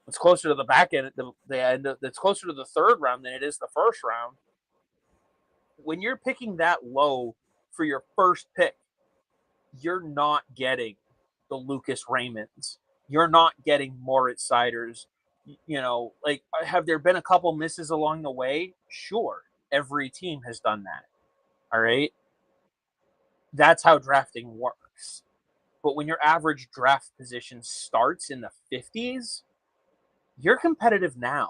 It's closer to the back end, the end. It's closer to the third round than it is the first round. When you're picking that low for your first pick, you're not getting the Lucas Raymonds. You're not getting Moritz Seiders. Like, have there been a couple misses along the way? Sure. Every team has done that. All right. That's how drafting works. But when your average draft position starts in the 50s, you're competitive now.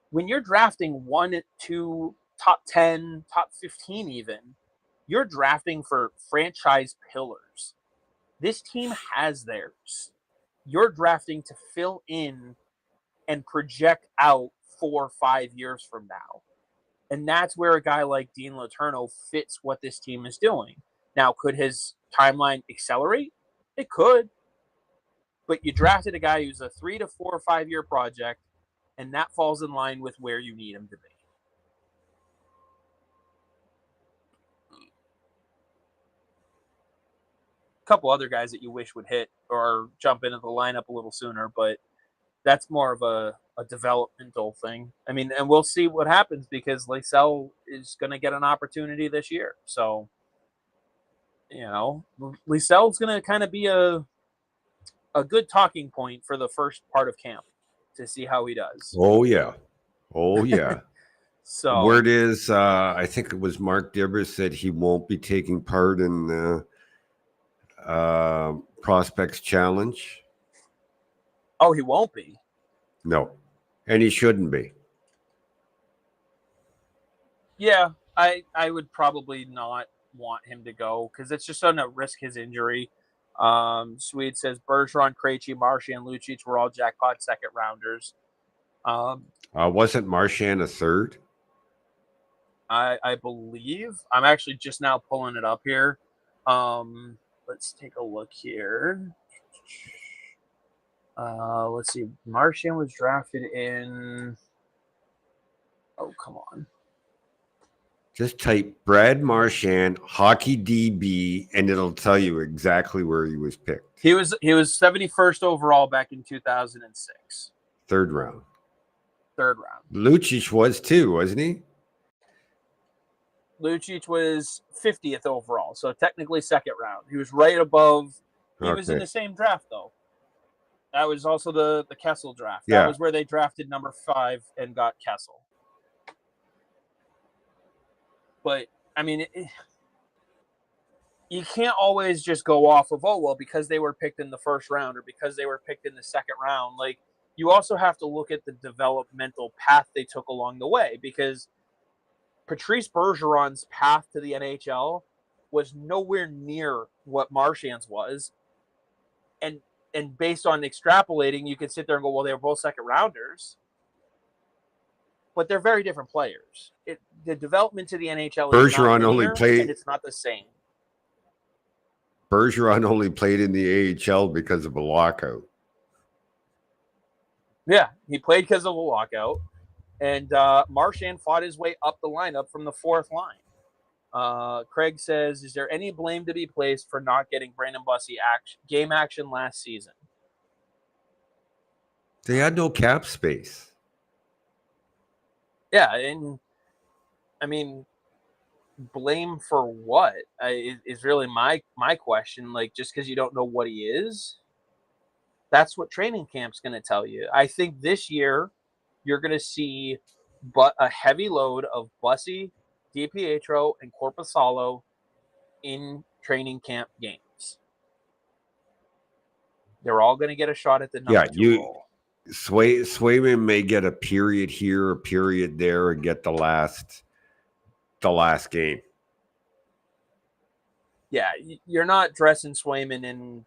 When you're drafting 1, 2, top 10, top 15 even, you're drafting for franchise pillars. This team has theirs. You're drafting to fill in and project out 4 or 5 years from now. And that's where a guy like Dean Letourneau fits what this team is doing. Now, could his timeline accelerate? It could. But you drafted a guy who's a 3 to 4 or 5 year project, and that falls in line with where you need him to be. A couple other guys that you wish would hit or jump into the lineup a little sooner, but that's more of a developmental thing. I mean, and we'll see what happens because Lysell is going to get an opportunity this year. So, Lysell's going to kind of be a good talking point for the first part of camp to see how he does. Oh yeah. Oh yeah. So Word is, I think it was Mark Dibber said he won't be taking part in the Prospects Challenge. Oh, he won't be? No, and he shouldn't be. Yeah, I would probably not want him to go because it's just going to risk his injury. Swede says Bergeron, Krejci, Marchand, Lucic were all jackpot second rounders. Wasn't Marchand a third? I believe. I'm actually just now pulling it up here. Let's take a look here. Let's see. Marchand was drafted in. Oh, come on. Just type Brad Marchand, hockey DB, and it'll tell you exactly where he was picked. He was 71st overall back in 2006. Third round. Lucic was too, wasn't he? Lucic was 50th overall, so technically second round. He was right above. He was in the same draft, though. That was also the Kessel draft. That was where they drafted number 5 and got Kessel. But, I mean, you can't always just go off of, because they were picked in the first round or because they were picked in the second round. Like, you also have to look at the developmental path they took along the way because Patrice Bergeron's path to the NHL was nowhere near what Marchand's was. And based on extrapolating, you could sit there and go, well, they were both second rounders. But they're very different players. The development to the NHL is Bergeron not linear, only played, and it's not the same. Bergeron only played in the AHL because of a lockout. Yeah, he played because of a lockout. And Marchand fought his way up the lineup from the fourth line. Craig says, is there any blame to be placed for not getting Brandon Bussey game action last season? They had no cap space. Yeah, and I mean, blame for what is really my question. Like, just because you don't know what he is? That's what training camp's going to tell you. I think this year you're going to see a heavy load of Bussy, DiPietro, and Corpusalo in training camp games. They're all going to get a shot at the number 2 role. Swayman may get a period here, a period there, and get the last game. Yeah, you're not dressing Swayman in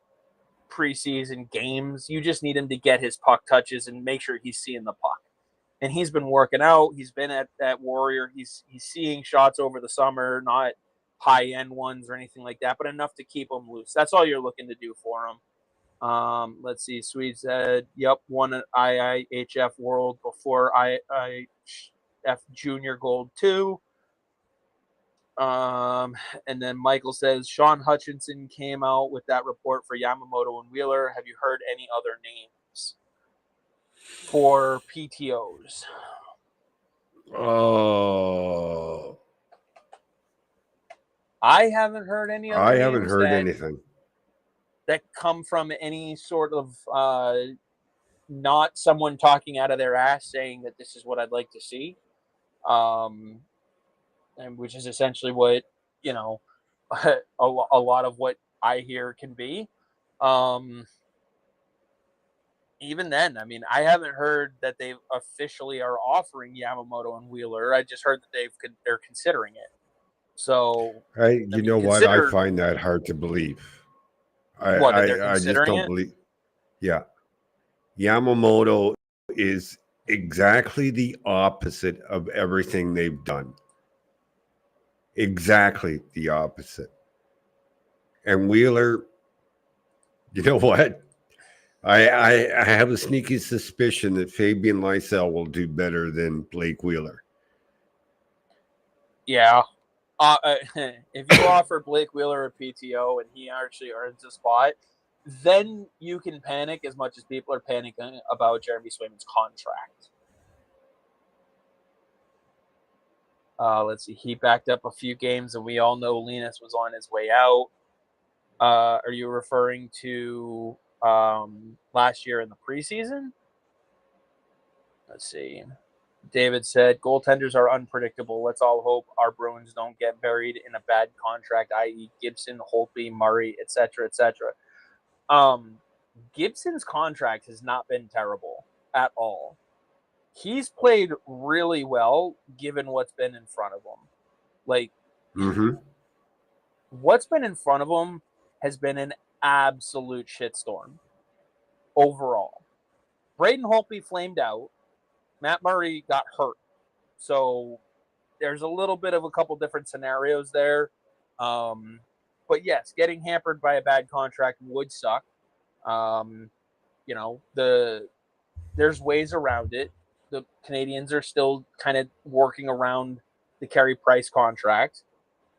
preseason games. You just need him to get his puck touches and make sure he's seeing the puck. And he's been working out. He's been at Warrior. He's seeing shots over the summer, not high-end ones or anything like that, but enough to keep him loose. That's all you're looking to do for him. Let's see. Swede said, yep, won an IIHF World before IIF Junior Gold 2. And then Michael says, Sean Hutchinson came out with that report for Yamamoto and Wheeler. Have you heard any other names for PTOs? Oh. I haven't heard any other names. I haven't heard anything that come from any sort of not someone talking out of their ass saying that this is what I'd like to see. And which is essentially what, you know, a lot of what I hear can be. Even then, I mean, I haven't heard that they officially are offering Yamamoto and Wheeler. I just heard that they're considering it. So, you know what? I find that hard to believe. I just don't believe. Yeah, Yamamoto is exactly the opposite of everything they've done. Exactly the opposite. And Wheeler, you know what? I have a sneaky suspicion that Fabian Lysell will do better than Blake Wheeler. Yeah. If you offer Blake Wheeler a PTO and he actually earns a spot, then you can panic as much as people are panicking about Jeremy Swayman's contract. Let's see. He backed up a few games, and we all know Linus was on his way out. Are you referring to last year in the preseason? Let's see. David said, goaltenders are unpredictable. Let's all hope our Bruins don't get buried in a bad contract, i.e. Gibson, Holtby, Murray, etc., etc. Gibson's contract has not been terrible at all. He's played really well given what's been in front of him. Like, what's been in front of him has been an absolute shitstorm overall. Braden Holtby flamed out. Matt Murray got hurt. So there's a little bit of a couple different scenarios there. But yes, getting hampered by a bad contract would suck. You know, there's ways around it. The Canadians are still kind of working around the Carey Price contract.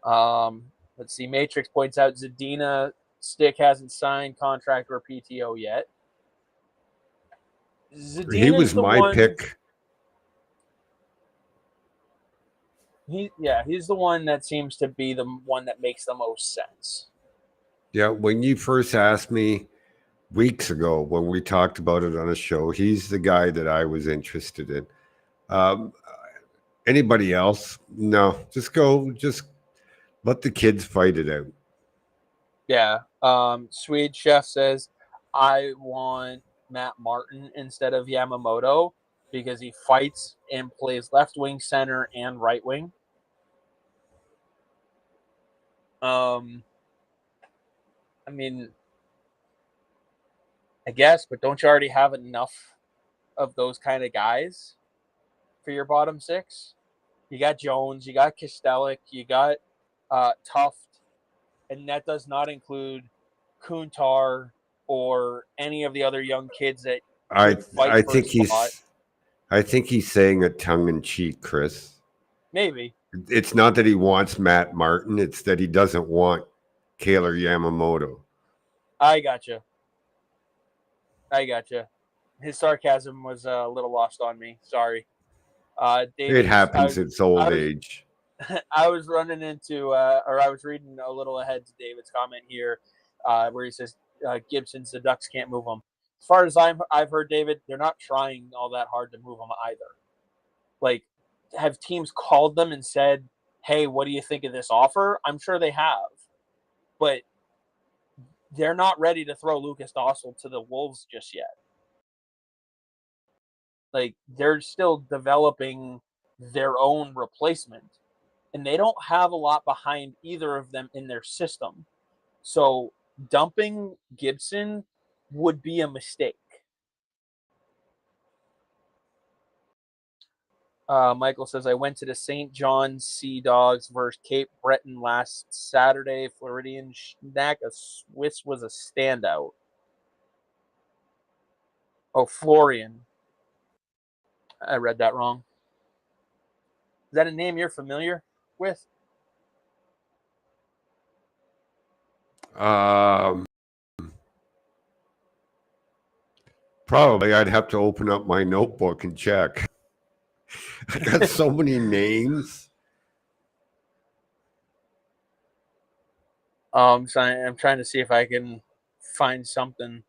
Let's see. Matrix points out Zadina Stick hasn't signed contract or PTO yet. Zadina he was my pick. He's the one that seems to be the one that makes the most sense. Yeah, when you first asked me weeks ago when we talked about it on a show, he's the guy that I was interested in. Anybody else? No, just let the kids fight it out. Yeah. Swede Chef says, I want Matt Martin instead of Yamamoto because he fights and plays left wing, center, and right wing. I mean, I guess, but don't you already have enough of those kind of guys for your bottom six? You got Jones, you got Kostelic, you got Tuft, and that does not include Kuntar or any of the other young kids that I think he's saying it tongue in cheek, Chris. Maybe. It's not that he wants Matt Martin, it's that he doesn't want Kailer Yamamoto. I gotcha. His sarcasm was a little lost on me. Sorry. David, it happens. It's old age. I was running into, or I was reading a little ahead to David's comment here, where he says Gibson's the Ducks can't move him. as far as I've heard, David, they're not trying all that hard to move him either. Like, have teams called them and said, hey, what do you think of this offer? I'm sure they have. But they're not ready to throw Lucas Dossel to the Wolves just yet. Like, they're still developing their own replacement. And they don't have a lot behind either of them in their system. So dumping Gibson would be a mistake. Michael says, I went to the St. John's Sea Dogs versus Cape Breton last Saturday. Floridian Schnack, a Swiss was a standout. Oh, Florian. I read that wrong. Is that a name you're familiar with? Probably. I'd have to open up my notebook and check. I got so many names. I'm trying to see if I can find something.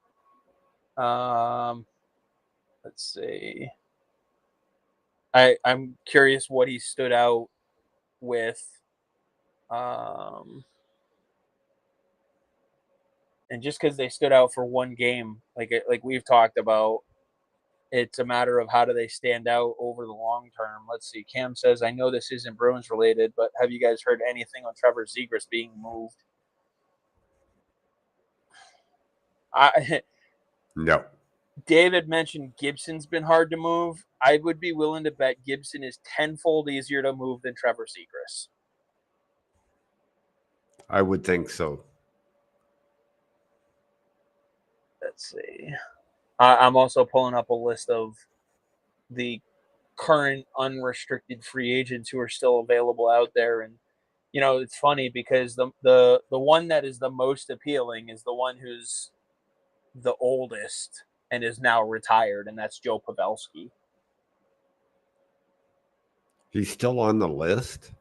Let's see. I'm curious what he stood out with. And just because they stood out for one game, like we've talked about, it's a matter of how do they stand out over the long term. Let's see. Cam says, I know this isn't Bruins related, but have you guys heard anything on Trevor Zegras being moved? No. David mentioned Gibson's been hard to move. I would be willing to bet Gibson is tenfold easier to move than Trevor Zegras. I would think so. Let's see. I'm also pulling up a list of the current unrestricted free agents who are still available out there. And, you know, it's funny because the one that is the most appealing is the one who's the oldest and is now retired, and that's Joe Pavelski. He's still on the list?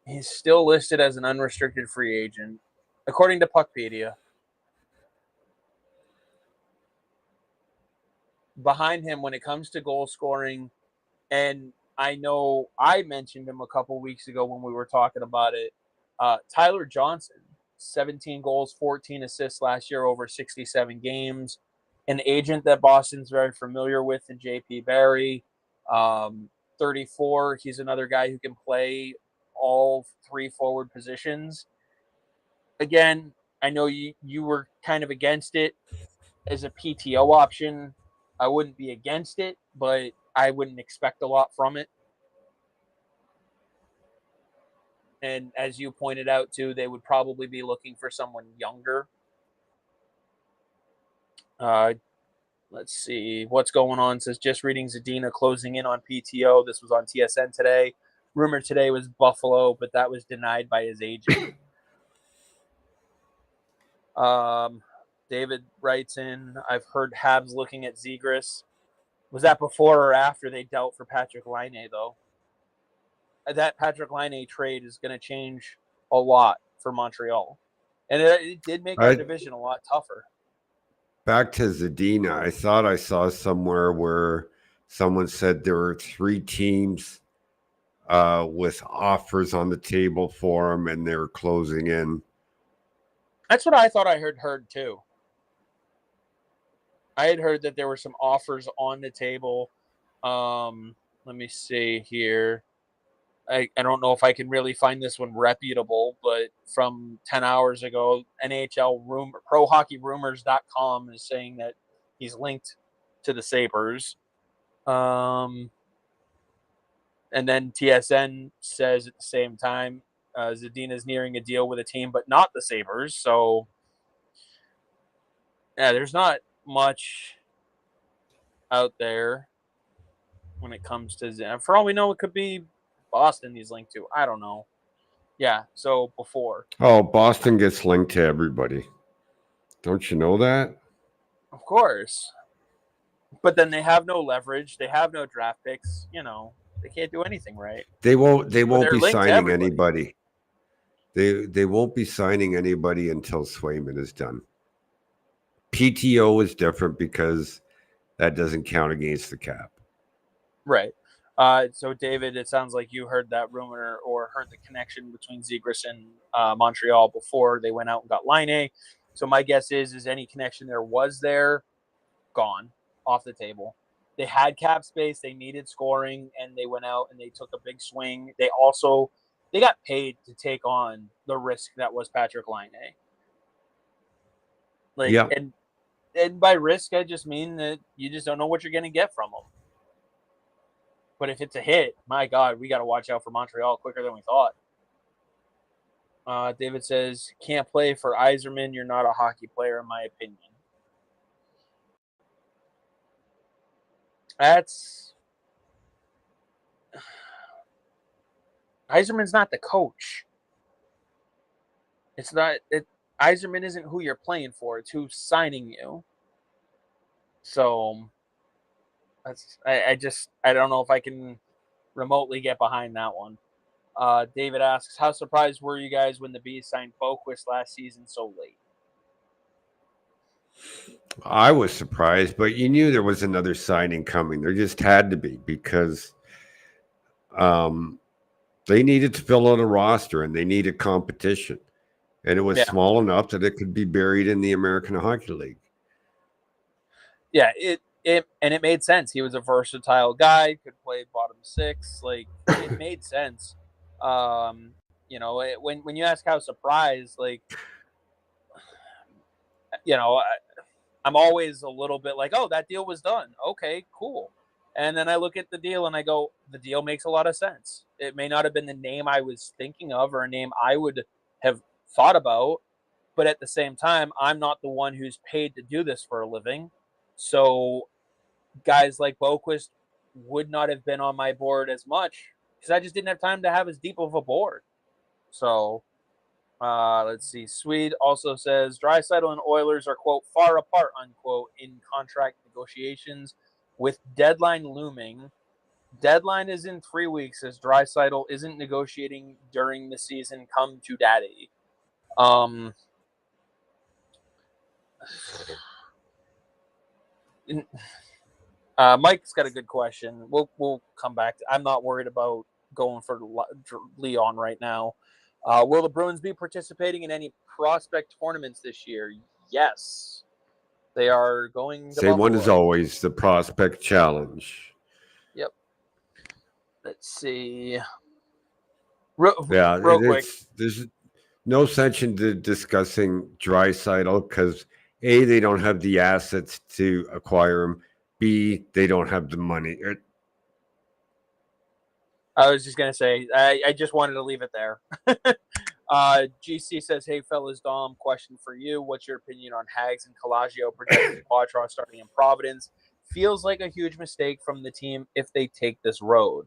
He's still listed as an unrestricted free agent, according to Puckpedia. Behind him, when it comes to goal scoring, and I know I mentioned him a couple weeks ago when we were talking about it, Tyler Johnson, 17 goals, 14 assists last year over 67 games. An agent that Boston's very familiar with in JP Barry, 34. He's another guy who can play all three forward positions. Again, I know you were kind of against it as a PTO option. I wouldn't be against it, but I wouldn't expect a lot from it. And as you pointed out, too, they would probably be looking for someone younger. Let's see. What's going on? It says, just reading Zadina closing in on PTO. This was on TSN today. Rumor today was Buffalo, but that was denied by his agent. David writes in, I've heard Habs looking at Zegras. Was that before or after they dealt for Patrick Laine, though? That Patrick Laine trade is going to change a lot for Montreal. And it did make our division a lot tougher. Back to Zadina, I thought I saw somewhere where someone said there were 3 teams with offers on the table for him, and they're closing in. That's what I thought I heard too. I had heard that there were some offers on the table. Let me see here. I don't know if I can really find this one reputable, but from 10 hours ago, NHL ProHockeyRumors.com is saying that he's linked to the Sabres. And then TSN says at the same time, Zadina is nearing a deal with a team, but not the Sabres. So, yeah, there's not much out there when it comes to Zadina. For all we know, it could be Boston he's linked to. I don't know. Yeah, so before. Oh, Boston gets linked to everybody. Don't you know that? Of course. But then they have no leverage. They have no draft picks. You know, they can't do anything right. They won't be signing anybody. They won't be signing anybody until Swayman is done. PTO is different because that doesn't count against the cap. Right. So, David, it sounds like you heard that rumor or heard the connection between Zegras and Montreal before they went out and got Laine. So my guess is any connection there was there, gone, off the table. They had cap space, they needed scoring, and they went out and they took a big swing. They got paid to take on the risk that was Patrick Laine. Like, Yeah. And by risk, I just mean that you just don't know what you're going to get from them. But if it's a hit, my God, we got to watch out for Montreal quicker than we thought. David says, can't play for Yzerman. You're not a hockey player, in my opinion. Yzerman's not the coach. Yzerman isn't who you're playing for. It's who's signing you. So I don't know if I can remotely get behind that one. David asks, how surprised were you guys when the Bees signed Boquist last season so late? I was surprised, but you knew there was another signing coming. There just had to be because they needed to fill out a roster and they needed competition. And it was small enough that it could be buried in the American Hockey League. Yeah, it made sense. He was a versatile guy, could play bottom six. Like, it made sense. When you ask how surprised, like, I'm always a little bit like, oh, that deal was done. Okay, cool. And then I look at the deal and I go, the deal makes a lot of sense. It may not have been the name I was thinking of or a name I would have thought about, but at the same time, I'm not the one who's paid to do this for a living. So guys like Boquist would not have been on my board as much because I just didn't have time to have as deep of a board. So let's see. Swede also says Draisaitl and Oilers are, quote, far apart, unquote, in contract negotiations with deadline looming. Deadline is in 3 weeks as Draisaitl isn't negotiating during the season. Come to daddy. Mike's got a good question. We'll come back. I'm not worried about going for Leon right now. Will the Bruins be participating in any prospect tournaments this year? Yes. They are going to Same one Buffalo. as always, the Prospect Challenge. Yep. Let's see. Real quick. There's no sense in discussing Draisaitl because A, they don't have the assets to acquire him. B, they don't have the money. I was just going to say, I just wanted to leave it there. GC says, hey, fellas, Dom, question for you. What's your opinion on Hags and Calagio projecting Poitras starting in Providence? Feels like a huge mistake from the team if they take this road.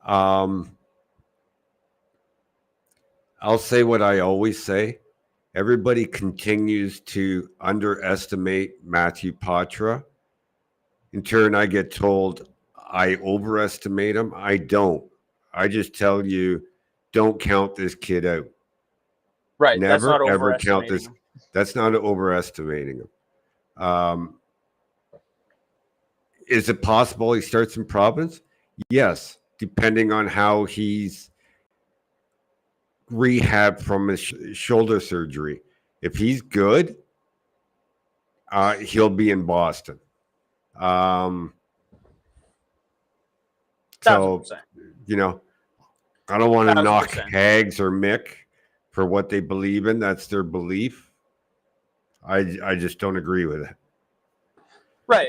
I'll say what I always say. Everybody continues to underestimate Matthew Poitras. In turn, I get told I overestimate him. I don't. I just tell you, don't count this kid out. Right. Never, ever count this. That's not overestimating him. Is it possible he starts in Providence? Yes, depending on how he's rehabbed from his shoulder surgery. If he's good, he'll be in Boston. So, I don't want to knock Hags or Mick for what they believe in. That's their belief. I just don't agree with it. Right.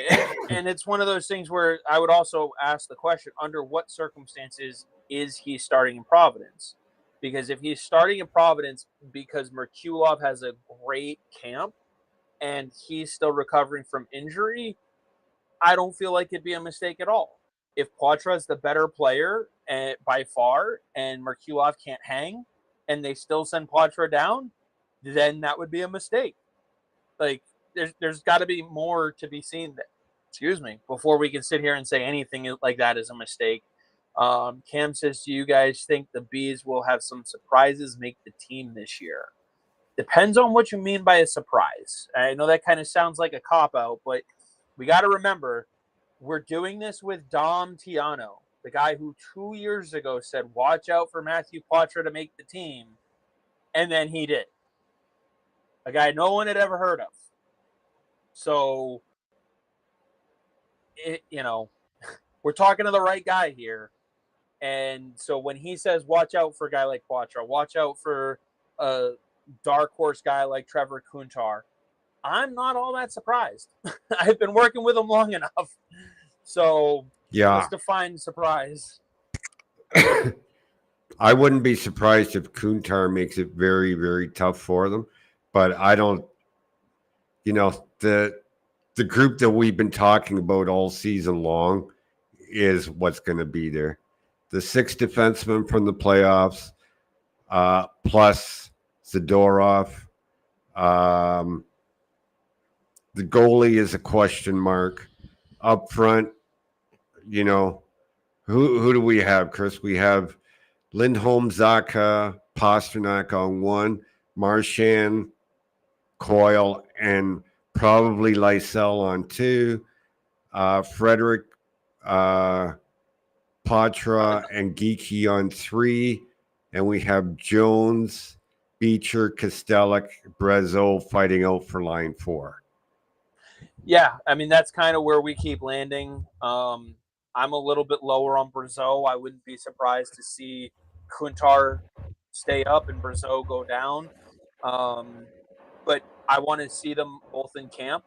And it's one of those things where I would also ask the question, under what circumstances is he starting in Providence? Because if he's starting in Providence because Merkulov has a great camp and he's still recovering from injury, I don't feel like it'd be a mistake at all. If Poitras is the better player by far and Merkulov can't hang and they still send Poitras down, then that would be a mistake. Like, there's got to be more to be seen before we can sit here and say anything like that is a mistake. Cam says, do you guys think the Bees will have some surprises make the team this year? Depends on what you mean by a surprise. I know that kind of sounds like a cop-out, but we got to remember, we're doing this with Dom Tiano, the guy who 2 years ago said, watch out for Matthew Poitras to make the team, and then he did. A guy no one had ever heard of. So, we're talking to the right guy here. And so when he says, watch out for a guy like Poitras, watch out for a dark horse guy like Trevor Kuntar, I'm not all that surprised. I've been working with him long enough. So let's define surprise. I wouldn't be surprised if Kuntar makes it very, very tough for them. But I don't, the group that we've been talking about all season long is what's going to be there. The 6 defensemen from the playoffs, plus Zadorov. The goalie is a question mark. Up front, who do we have, Chris? We have Lindholm, Zacha, Pasternak on 1, Marchand, Coyle, and probably Lysell on 2. Frederick, Poitras, and Geeky on 3. And we have Jones, Beecher, Kostelic, Brezo fighting out for line 4. Yeah, I mean, that's kind of where we keep landing. I'm a little bit lower on Brezo. I wouldn't be surprised to see Kuntar stay up and Brezo go down. But I want to see them both in camp,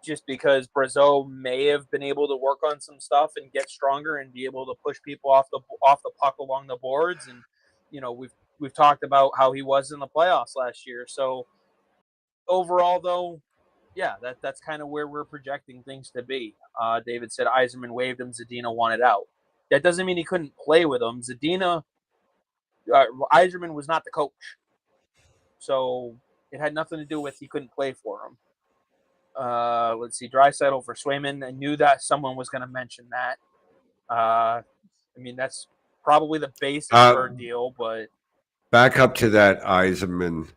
just because Brezo may have been able to work on some stuff and get stronger and be able to push people off the puck along the boards. And we've talked about how he was in the playoffs last year. So overall, though, yeah, that's kind of where we're projecting things to be. David said Yzerman waived him. Zadina wanted out. That doesn't mean he couldn't play with him. Yzerman was not the coach, so it had nothing to do with he couldn't play for him. Let's see, Draisaitl for Swayman. I knew that someone was going to mention that. I mean, that's probably the basic bird deal, but back up to that Yzerman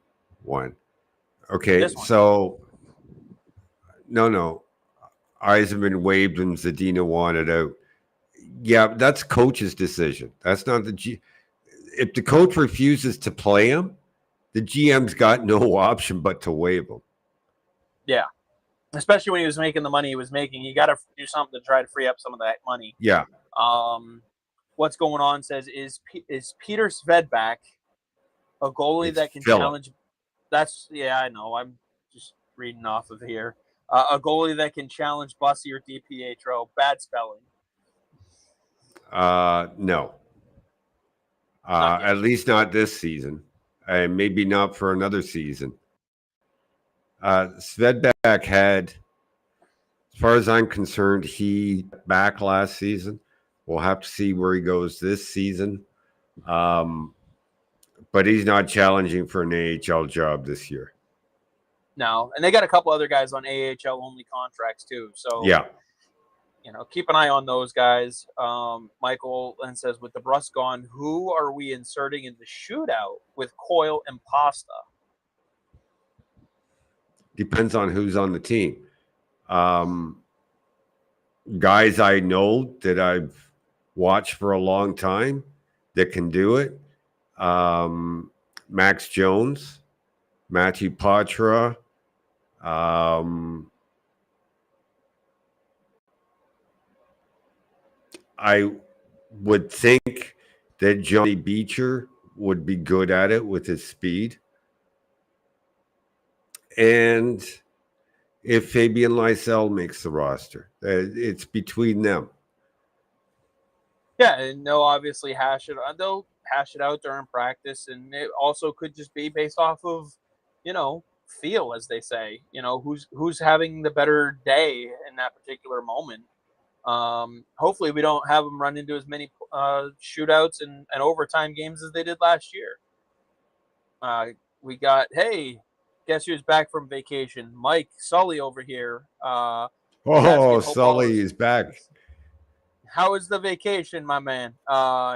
one. Okay, so no. Yzerman waived him. Zadina wanted out. Yeah, that's coach's decision. That's not the G. If the coach refuses to play him, the GM's got no option but to waive him. Yeah, especially when he was making the money he was making. You got to do something to try to free up some of that money. Yeah. What's going on says, is Peter Svedback a goalie that can challenge? I know. I'm just reading off of here. A goalie that can challenge Bussy or DiPietro. Bad spelling. No. At least not this season. And maybe not for another season. Svedback had, as far as I'm concerned, he back last season. We'll have to see where he goes this season. But he's not challenging for an AHL job this year. No, and they got a couple other guys on AHL only contracts too. So yeah, keep an eye on those guys. Michael then says, with DeBrusk gone, who are we inserting in the shootout with Coyle and Pasta? Depends on who's on the team. Guys I know that I've watched for a long time that can do it. Max Jones, Matthew Poitras. I would think that Johnny Beecher would be good at it with his speed. And if Fabian Lysell makes the roster, it's between them. Yeah, and they'll obviously hash it out during practice, and it also could just be based off of, feel, as they say. Who's having the better day in that particular moment. Hopefully we don't have them run into as many shootouts and overtime games as they did last year. We got, hey, guess who's back from vacation? Mike Sully over here. Sully is back. How is the vacation, my man?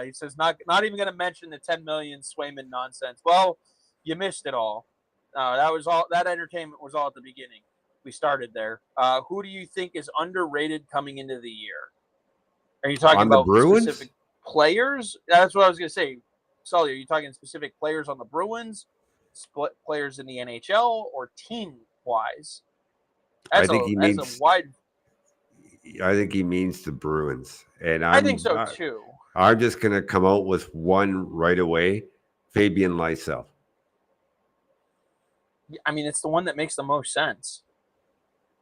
He says not even going to mention the $10 million Swayman nonsense. Well, you missed it all. That was all. That entertainment was all at the beginning. We started there. Who do you think is underrated coming into the year? Are you talking On the about Bruins, specific players? That's what I was going to say. Sully, are you talking specific players on the Bruins, split players in the NHL, or team wise? I That's think a he that's a means. wide. I think he means the Bruins, and I think so too. I'm just going to come out with one right away. Fabian Lysell. I mean, it's the one that makes the most sense.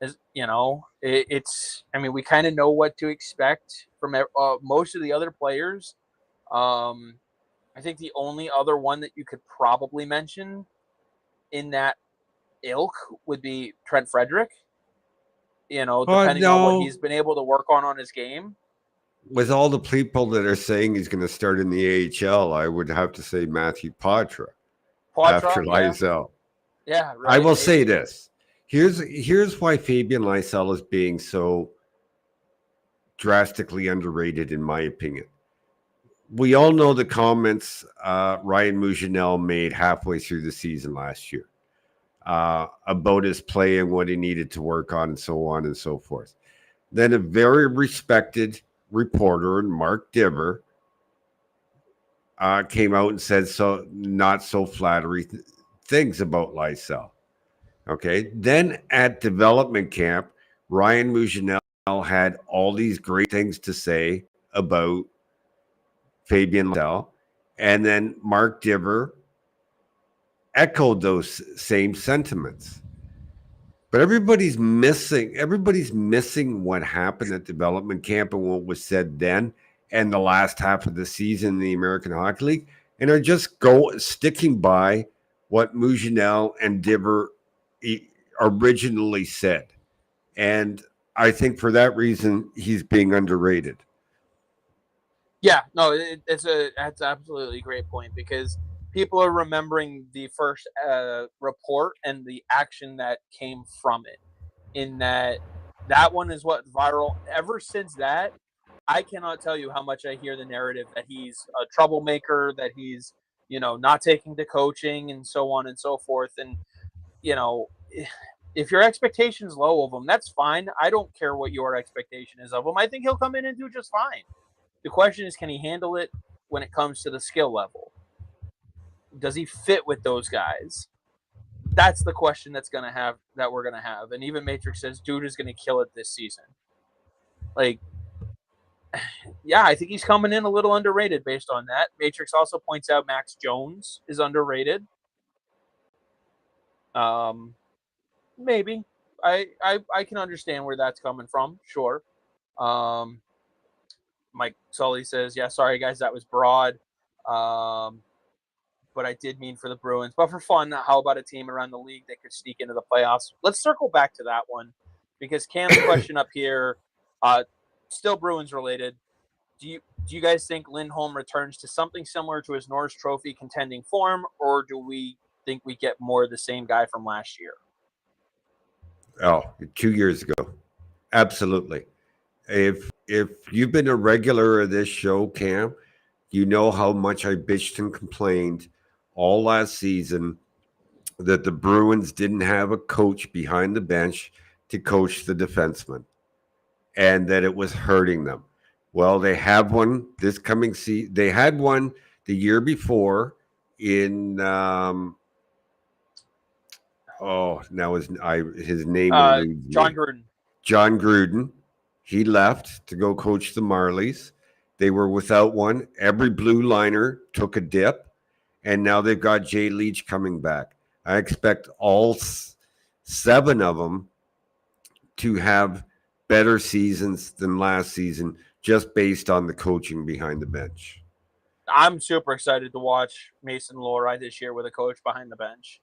It's. I mean, we kind of know what to expect from most of the other players. I think the only other one that you could probably mention in that ilk would be Trent Frederick. Oh Depending on what he's no! been able to work on his game. With all the people that are saying he's going to start in the AHL, I would have to say Matthew Poitras after Yeah, Lysell. yeah, I right. will Maybe. say this. Here's why Fabian Lysell is being so drastically underrated, in my opinion. We all know the comments Ryan Mougenel made halfway through the season last year about his play and what he needed to work on, and so on and so forth. Then a very respected reporter, Mark Dibber, came out and said so not so flattery things about Lysell. Okay. Then at development camp, Ryan Mougenel had all these great things to say about Fabian Lysell. And then Mark Dibber echoed those same sentiments. But everybody's missing what happened at development camp and what was said then and the last half of the season in the American Hockey League, and are just sticking by what Mougenel and Dibber originally said. And I think for that reason, he's being underrated. Yeah, no, that's absolutely a great point because people are remembering the first report and the action that came from it. In that one is what viral. Ever since that, I cannot tell you how much I hear the narrative that he's a troublemaker, that he's not taking to coaching and so on and so forth. And you know, if your expectation's low of him, that's fine. I don't care what your expectation is of him. I think he'll come in and do just fine. The question is, can he handle it when it comes to the skill level? Does he fit with those guys? That's the question we're gonna have. And even Matrix says, dude is gonna kill it this season. Like, yeah, I think he's coming in a little underrated based on that. Matrix also points out Max Jones is underrated. Maybe. I can understand where that's coming from. Sure. Mike Sully says, yeah, sorry guys, that was broad. But I did mean for the Bruins. But for fun, how about a team around the league that could sneak into the playoffs? Let's circle back to that one because Cam's question up here, still Bruins related. Do you guys think Lindholm returns to something similar to his Norris Trophy contending form, or do we think we get more of the same guy from last year? Oh, 2 years ago. Absolutely. If you've been a regular of this show, Cam, you know how much I bitched and complained all last season that the Bruins didn't have a coach behind the bench to coach the defenseman and that it was hurting them. Well, they have one this coming season. They had one the year before in now his name eludes John me. Gruden. John Gruden. He left to go coach the Marlies. They were without one. Every blue liner took a dip, and now they've got Jay Leach coming back. I expect all 7 of them to have better seasons than last season just based on the coaching behind the bench. I'm super excited to watch Mason Lohrei this year with a coach behind the bench.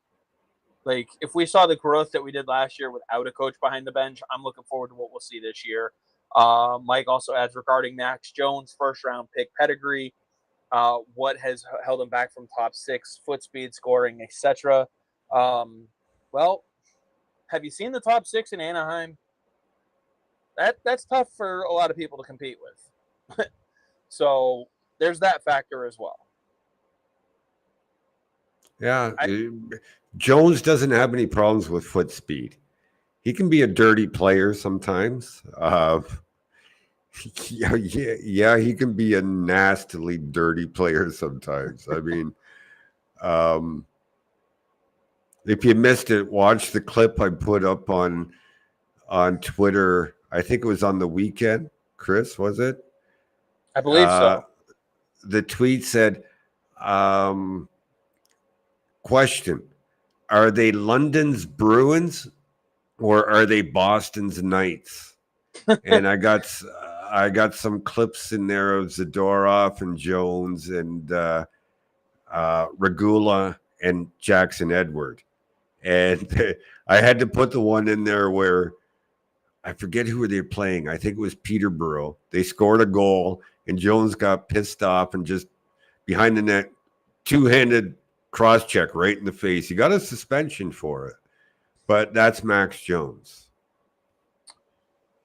Like, if we saw the growth that we did last year without a coach behind the bench, I'm looking forward to what we'll see this year. Mike also adds regarding Max Jones' first-round pick pedigree, what has held him back from top 6, foot speed, scoring, etc. Well, have you seen the top 6 in Anaheim? That's tough for a lot of people to compete with. So there's that factor as well. Yeah. Jones doesn't have any problems with foot speed. He can be a dirty player sometimes. Yeah, he can be a nastily dirty player sometimes. I mean, um, if you missed it, watch the clip I put up on Twitter. I think it was on the weekend. Chris, was it? I believe Uh, so. the tweet said, um, "Question: Are they London's Bruins or are they Boston's Knights?" And I got some clips in there of Zadorov and Jones and Regula and Jackson Edward, and I had to put the one in there where I forget who they were playing. I think it was Peterborough. They scored a goal, and Jones got pissed off and just behind the net, two-handed cross check right in the face. He got a suspension for it, but that's Max Jones.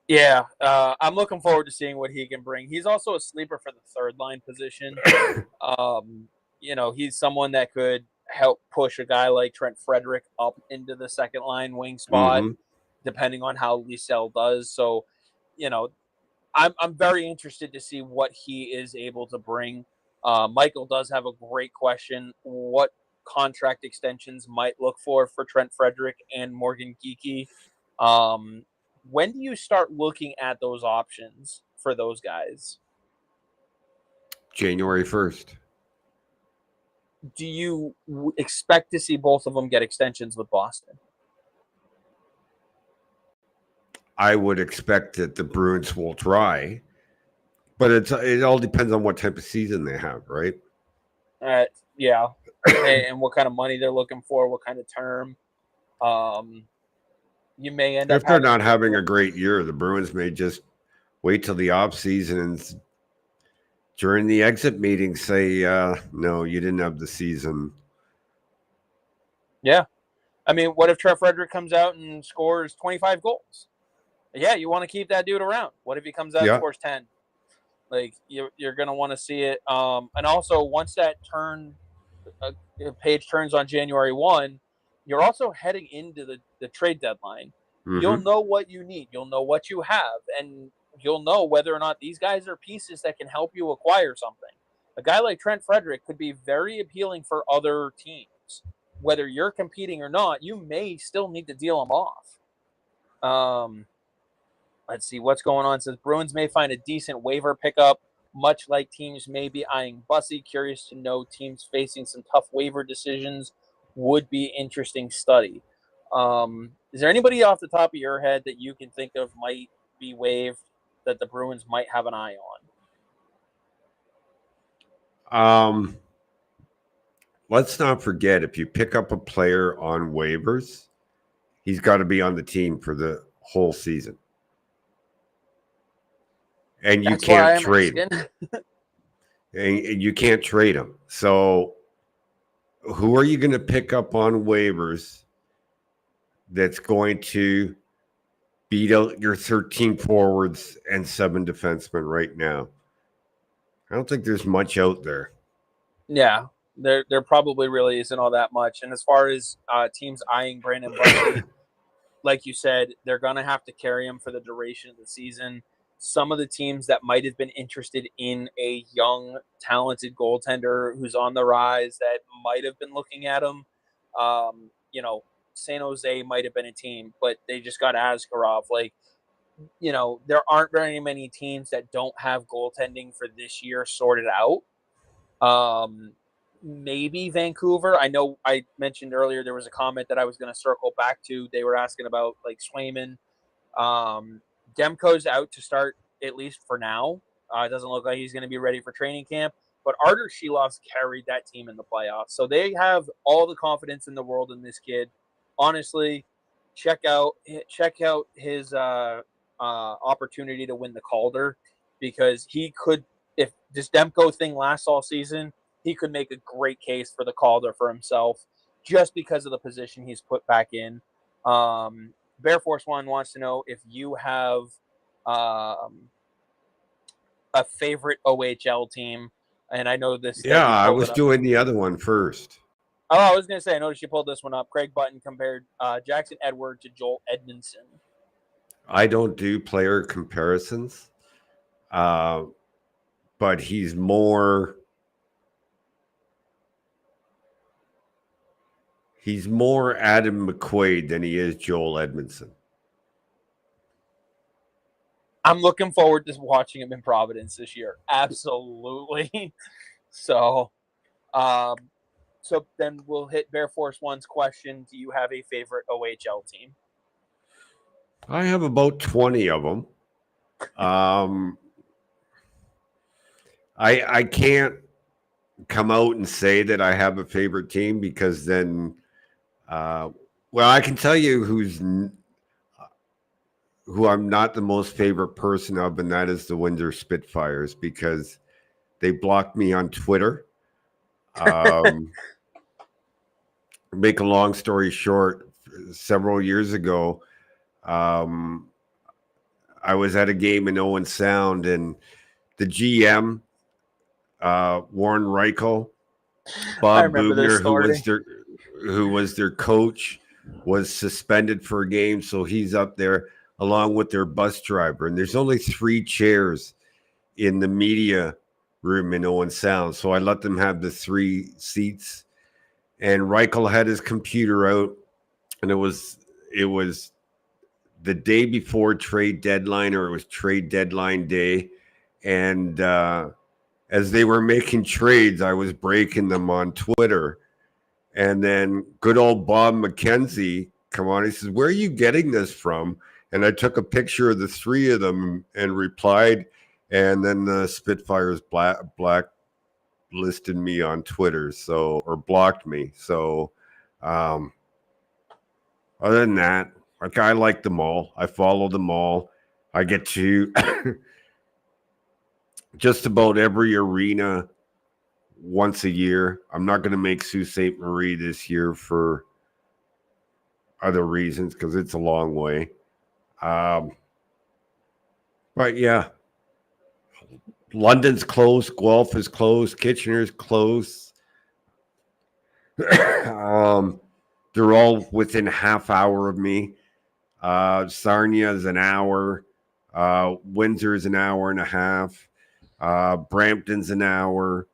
Yeah, I'm looking forward to seeing what he can bring. He's also a sleeper for the third line position. He's someone that could help push a guy like Trent Frederick up into the second line wing spot, Mm-hmm. depending on how Liesel does. So, you know, I'm very interested to see what he is able to bring. Michael does have a great question. What contract extensions might look for Trent Frederick and Morgan Geekie? When do you start looking at those options for those guys? January 1st. Do you expect to see both of them get extensions with Boston? I would expect that the Bruins will try, but it all depends on what type of season they have, right? Yeah, and what kind of money they're looking for, what kind of term. Um, you may end up If they're having not to having a great year, the Bruins may just wait till the off season and during the exit meeting say, "No, you didn't have the season." Yeah. I mean, what if Trent Frederick comes out and scores 25 goals? Yeah, you want to keep that dude around. What if he comes out and Yeah, scores 10? Like you're going to want to see it. And also once that uh, page turns on January 1, you're also heading into the trade deadline. You'll mm-hmm. know what you need. You'll know what you have, and you'll know whether or not these guys are pieces that can help you acquire something. A guy like Trent Frederick could be very appealing for other teams. Whether you're competing or not, you may still need to deal him off. Um, let's see what's going on. It says Bruins may find a decent waiver pickup, much like teams may be eyeing Bussy. Curious to know teams facing some tough waiver decisions. Would be interesting study. Is there anybody off the top of your head that you can think of might be waived that the Bruins might have an eye Um, let's not forget if you pick up a player on waivers, he's got to be on the team for the whole season, and on? you That's why can't I'm trade him. asking. And you can't trade him. So, who are you going to pick up on waivers that's going to beat out your 13 forwards and 7 defensemen right now? I don't think there's much out there. Yeah, there probably really isn't all that much. And as far as teams eyeing Brandon Bussey, like you said, they're going to have to carry him for the duration of the season. Some of the teams that might have been interested in a young, talented goaltender who's on the rise that might have been looking at him, San Jose might have been a team, but they just got Askarov. There aren't very many teams that don't have goaltending for this year sorted out. Maybe Vancouver. I know I mentioned earlier there was a comment that I was going to circle back to. They were asking about like Swayman. Demko's out to start at least for now. It doesn't look like he's going to be ready for training camp. But Artur Shilov's carried that team in the playoffs, so they have all the confidence in the world in this kid. Honestly, check out his opportunity to win the Calder because he could, if this Demko thing lasts all season, he could make a great case for the Calder for himself just because of the position he's put back in. Bear Force One wants to know if you have a favorite OHL team, and I know this that Yeah, you I pulled was it up. doing the other one first. Oh, I was going to say, I noticed you pulled this one up. Craig Button compared Jackson Edward to Joel Edmondson. I don't do player comparisons, but he's more Adam McQuaid than he is Joel Edmondson. I'm looking forward to watching him in Providence this year. Absolutely. So then we'll hit Bear Force One's question. Do you have a favorite OHL team? I have about 20 of them. I can't come out and say that I have a favorite team because then, well, I can tell you who I'm not the most favorite person of, and that is the Windsor Spitfires because they blocked me on Twitter. Make a long story short, several years ago, I was at a game in Owen Sound, and the GM, Warren Reichel, Bob Bubner, who was their coach, was suspended for a game, so he's up there along with their bus driver. And there's only 3 chairs in the media room in Owen Sound, so I let them have the 3 seats. And Reichel had his computer out, and it was the day before trade deadline, or it was trade deadline day. And as they were making trades, I was breaking them on Twitter. And then good old Bob McKenzie come on. He says, "Where are you getting this from?" And I took a picture of the 3 of them and replied. And then the Spitfires blacklisted me on Twitter, or blocked me. So other than that, like, I like them all. I follow them all. I get to just about every arena once a year. I'm not going to make Sault Ste. Marie this year for other reasons because it's a long way. But yeah, London's closed, Guelph is closed, Kitchener's closed. They're all within a half hour of me. Sarnia is an hour. Windsor is an hour and a half. Brampton's an hour.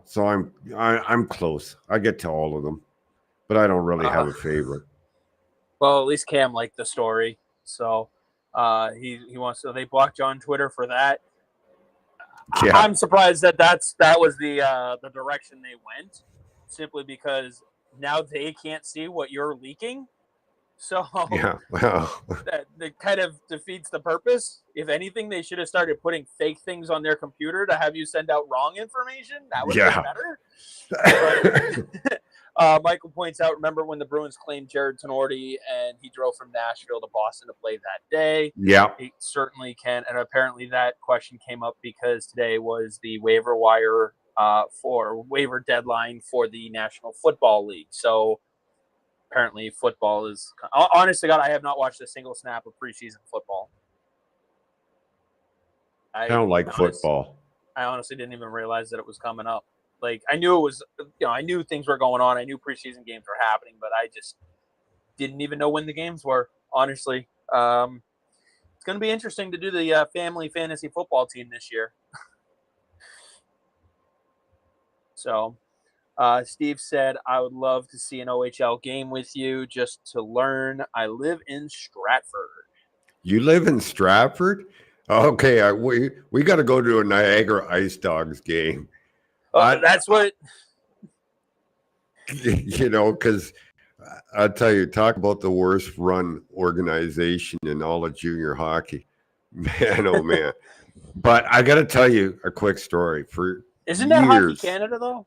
So I'm close. I get to all of them, but I don't really have a favorite. Well, at least Cam liked the story, so he wants to. They blocked you on Twitter for that. Yeah. I'm surprised that was the direction they went, simply because now they can't see what you're leaking. So yeah, well, that kind of defeats the purpose. If anything, they should have started putting fake things on their computer to have you send out wrong information. That would have been better. Michael points out, remember when the Bruins claimed Jared Tenorti and he drove from Nashville to Boston to play that day? Yeah. He certainly can. And apparently that question came up because today was the waiver deadline for the National Football League. So apparently football is, honest to God, I have not watched a single snap of preseason football. I don't like football. I honestly didn't even realize that it was coming up. Like, I knew it was, I knew things were going on. I knew preseason games were happening, but I just didn't even know when the games were, honestly. It's going to be interesting to do the family fantasy football team this year. So, Steve said, I would love to see an OHL game with you just to learn. I live in Stratford. You live in Stratford? Okay, we got to go to a Niagara Ice Dogs game. That's what... Because I'll tell you, talk about the worst run organization in all of junior hockey. Man, oh man. But I got to tell you a quick story. Isn't that Hockey Canada, though?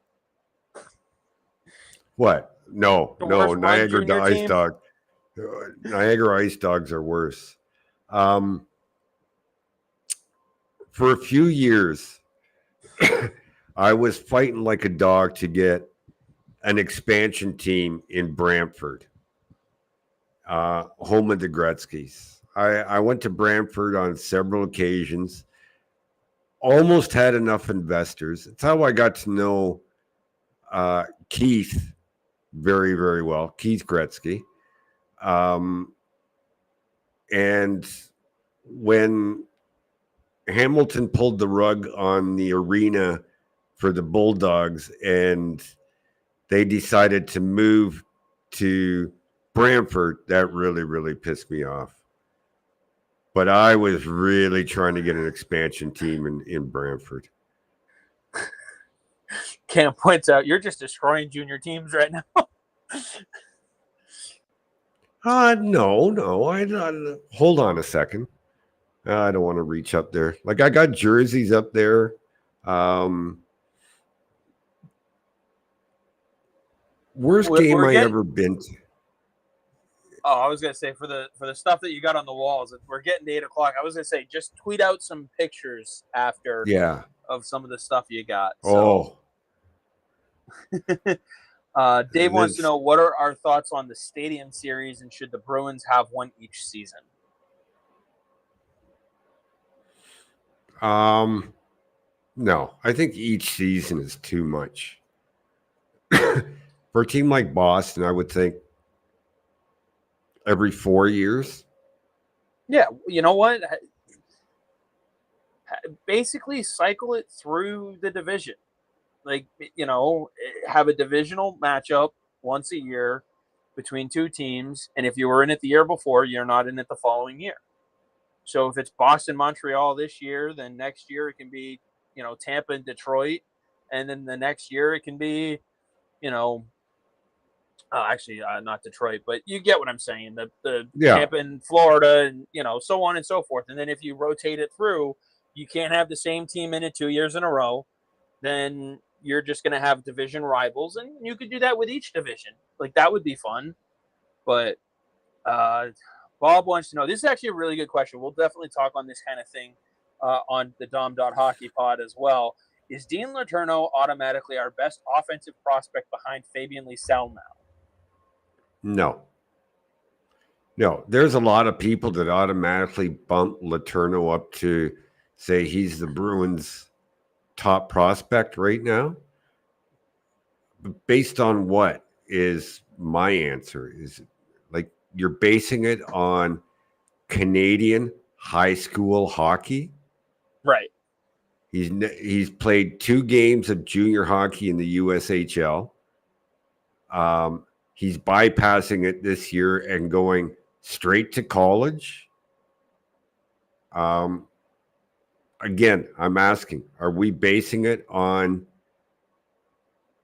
What? No, Niagara Ice Dogs. Niagara Ice Dogs are worse. For a few years, I was fighting like a dog to get an expansion team in Brantford, home of the Gretzky's. I went to Brantford on several occasions, almost had enough investors. It's how I got to know Keith very, very well. Keith Gretzky. And when Hamilton pulled the rug on the arena for the Bulldogs and they decided to move to Brantford, that really, really pissed me off. But I was really trying to get an expansion team in Brantford. Cam points out you're just destroying junior teams right now. No. I hold on a second. I don't want to reach up there. Like I got jerseys up there. Worst game I ever been to. Oh, I was gonna say for the stuff that you got on the walls, we're getting to 8:00. I was gonna say just tweet out some pictures after of some of the stuff you got. So. Dave wants to know what are our thoughts on the Stadium Series and should the Bruins have one each season? No, I think each season is too much. For a team like Boston, I would think every 4 years. Yeah, you know what? Basically, cycle it through the division. Like, have a divisional matchup once a year between two teams. And if you were in it the year before, you're not in it the following year. So if it's Boston, Montreal this year, then next year it can be, Tampa and Detroit. And then the next year it can be, not Detroit, but you get what I'm saying. The Tampa and Florida and, so on and so forth. And then if you rotate it through, you can't have the same team in it 2 years in a row. Then you're just going to have division rivals. And you could do that with each division. Like, that would be fun. But Bob wants to know, this is actually a really good question. We'll definitely talk on this kind of thing on the Dom.Hockey pod as well. Is Dean Letourneau automatically our best offensive prospect behind Fabian Lysell now? No. There's a lot of people that automatically bump Letourneau up to say he's the Bruins' top prospect right now. But based on what is my answer? Is like you're basing it on Canadian high school hockey? Right. He's played 2 games of junior hockey in the USHL. He's bypassing it this year and going straight to college. Again, I'm asking, are we basing it on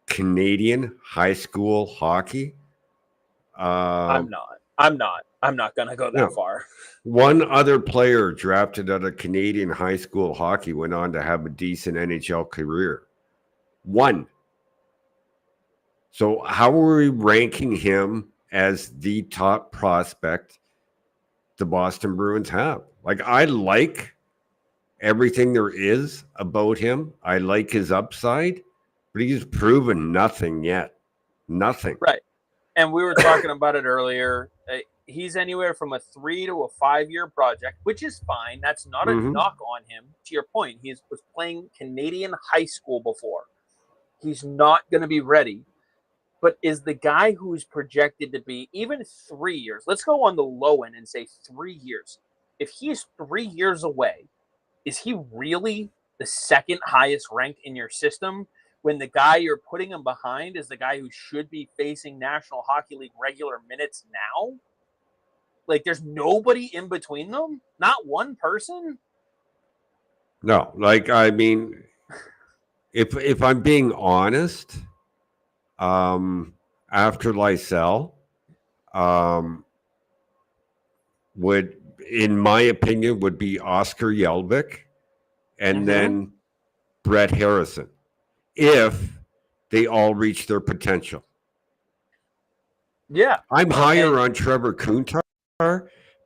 Canadian high school hockey? I'm not going to go that far. One other player drafted out of Canadian high school hockey went on to have a decent NHL career. One. So how are we ranking him as the top prospect the Boston Bruins have? Like, I like everything there is about him. I like his upside, but he's proven nothing yet. Nothing. Right. And we were talking about it earlier. He's anywhere from a 3 to a 5 year project, which is fine. That's not a knock on him. To your point, he was playing Canadian high school before. He's not going to be ready. But is the guy who's projected to be even 3 years, let's go on the low end and say 3 years. If he's 3 years away, is he really the second highest ranked in your system when the guy you're putting him behind is the guy who should be facing National Hockey League regular minutes now? Like, there's nobody in between them? Not one person? No, like, I mean, if I'm being honest, after Lysell, would, in my opinion, would be Oscar Yelvik and then Brett Harrison, if they all reach their potential. Yeah. I'm higher on Trevor Kuntar,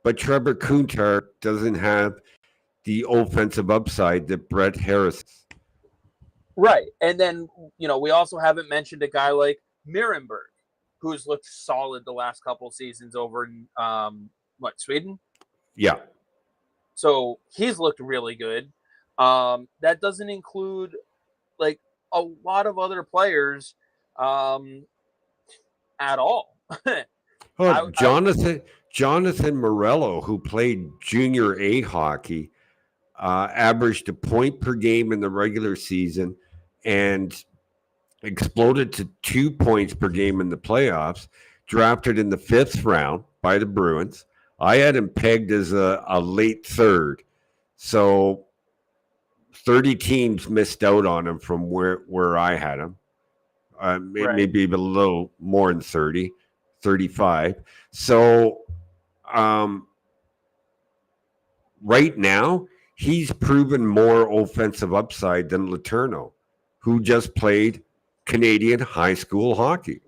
but Trevor Kuntar doesn't have the offensive upside that Brett Harrison. Right. And then, we also haven't mentioned a guy like Mirenberg, who's looked solid the last couple seasons over in, Sweden? Yeah. So he's looked really good. That doesn't include, like, a lot of other players at all. Oh, Jonathan Morello, who played junior A hockey, averaged a point per game in the regular season and exploded to 2 points per game in the playoffs, drafted in the 5th round by the Bruins. I had him pegged as a late third. So 30 teams missed out on him from where I had him. Right. Maybe a little more than 30, 35. So right now, he's proven more offensive upside than Letourneau, who just played Canadian high school hockey.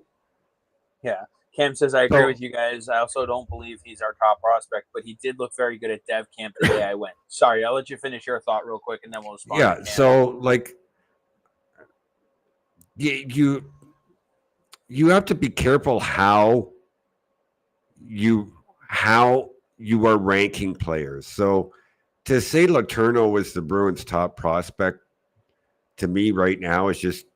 Yeah. Cam says, I agree So- with you guys. I also don't believe he's our top prospect, but he did look very good at Dev Camp the day I went. Sorry, I'll let you finish your thought real quick, and then we'll respond. Yeah, so like you have to be careful how you are ranking players. So to say Letourneau is the Bruins' top prospect to me right now is just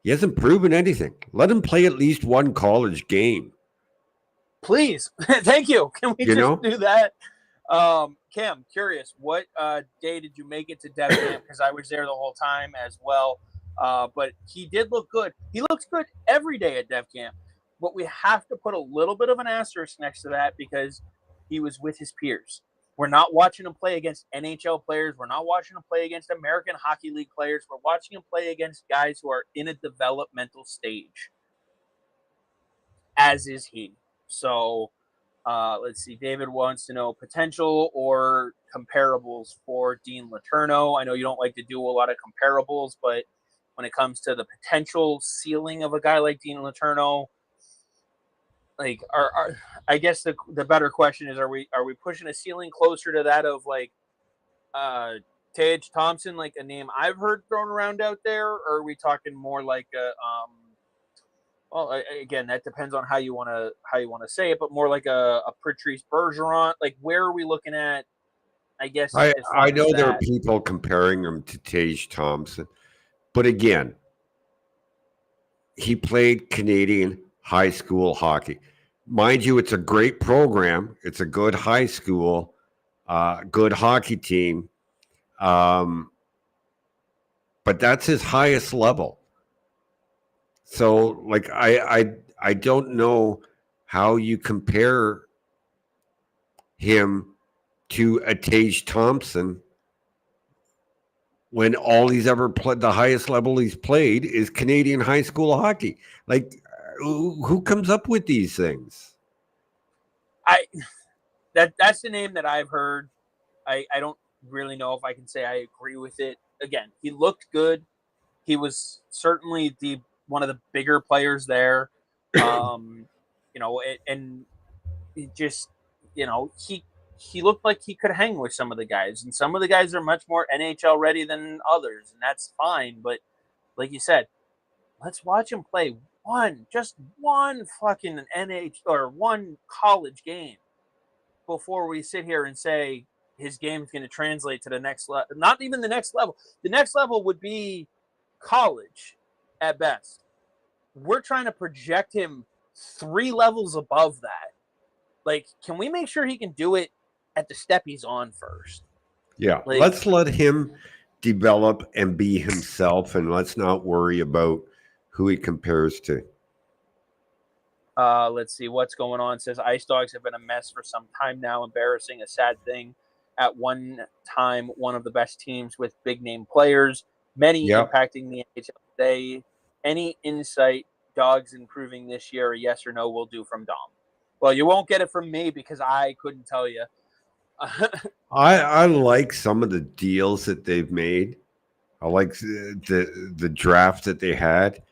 he hasn't proven anything. Let him play at least one college game. Please. Thank you. Can we do that? Cam, curious, what day did you make it to Dev Camp? Because I was there the whole time as well. But he did look good. He looks good every day at Dev Camp. But we have to put a little bit of an asterisk next to that because he was with his peers. We're not watching him play against NHL players. We're not watching him play against American Hockey League players. We're watching him play against guys who are in a developmental stage, as is he. So let's see. David wants to know potential or comparables for Dean Letourneau. I know you don't like to do a lot of comparables, but when it comes to the potential ceiling of a guy like Dean Letourneau, like I guess the better question is, are we pushing a ceiling closer to that of like Tage Thompson, like a name I've heard thrown around out there, or are we talking more like a well, again, that depends on how you want to say it, but more like a Patrice Bergeron. Like, where are we looking at? I guess I know there are people comparing him to Tage Thompson, but again, he played Canadian high school hockey. Mind you, it's a great program. It's a good high school, good hockey team. But that's his highest level. So, like, I don't know how you compare him to a Tage Thompson when all he's ever played, the highest level he's played is Canadian high school hockey. Like, who comes up with these things? That's the name that I've heard. I don't really know if I can say I agree with it. Again, he looked good. He was certainly one of the bigger players there. And it just, he looked like he could hang with some of the guys, and some of the guys are much more NHL ready than others, and that's fine. But like you said, let's watch him play just one fucking NHL or one college game before we sit here and say his game's going to translate to the next level. Not even the next level. The next level would be college at best. We're trying to project him 3 levels above that. Like, can we make sure he can do it at the step he's on first? Yeah, let's let him develop and be himself, and let's not worry about who he compares to. Let's see what's going on. It says Ice Dogs have been a mess for some time now. Embarrassing, a sad thing. At one time, one of the best teams with big name players, many impacting the NHL today. Any insight, Dogs improving this year, a yes or no will do from Dom. Well, you won't get it from me because I couldn't tell you. I like some of the deals that they've made. I like the draft that they had.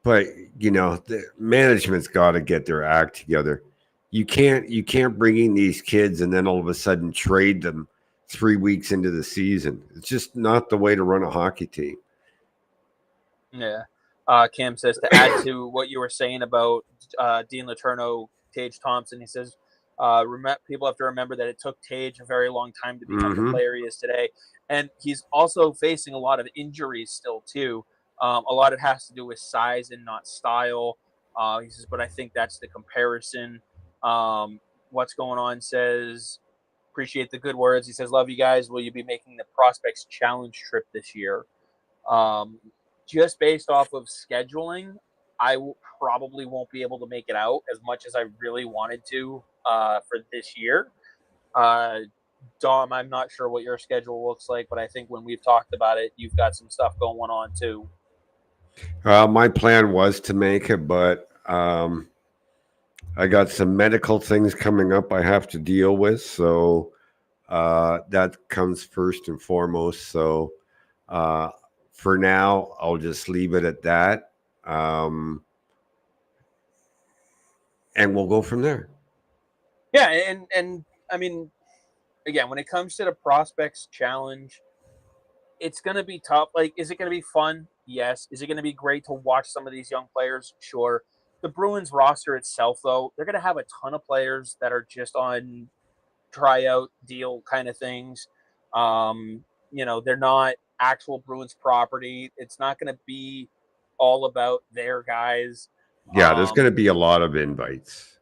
But the management's got to get their act together. You can't bring in these kids and then all of a sudden trade them 3 weeks into the season. It's just not the way to run a hockey team. Yeah. Cam says to add to what you were saying about Dean Letourneau, Tage Thompson. He says people have to remember that it took Tage a very long time to become the player he is today, and he's also facing a lot of injuries still too. A lot of it has to do with size and not style. He says, but I think that's the comparison. What's going on says, appreciate the good words. He says, love you guys. Will you be making the Prospects Challenge trip this year? Just based off of scheduling, I probably won't be able to make it out as much as I really wanted to for this year. Dom, I'm not sure what your schedule looks like, but I think when we've talked about it, you've got some stuff going on too. My plan was to make it, but I got some medical things coming up I have to deal with, so that comes first and foremost. So for now, I'll just leave it at that, and we'll go from there. Yeah, and I mean, again, when it comes to the Prospects Challenge, it's going to be tough. Like, is it going to be fun? Yes. Is it going to be great to watch some of these young players? Sure. The Bruins roster itself, though, they're going to have a ton of players that are just on tryout deal kind of things. They're not actual Bruins property. It's not going to be all about their guys. Yeah, there's going to be a lot of invites.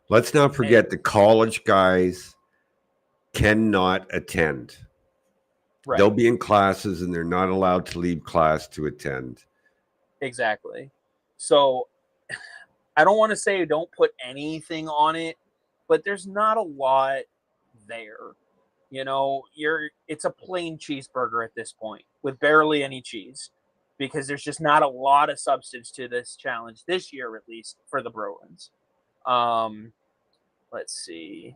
Let's not forget the college guys cannot attend. Right. They'll be in classes and they're not allowed to leave class to attend. Exactly. So I don't want to say don't put anything on it, but there's not a lot there. It's a plain cheeseburger at this point with barely any cheese, because there's just not a lot of substance to this challenge this year, at least for the Bruins. Let's see.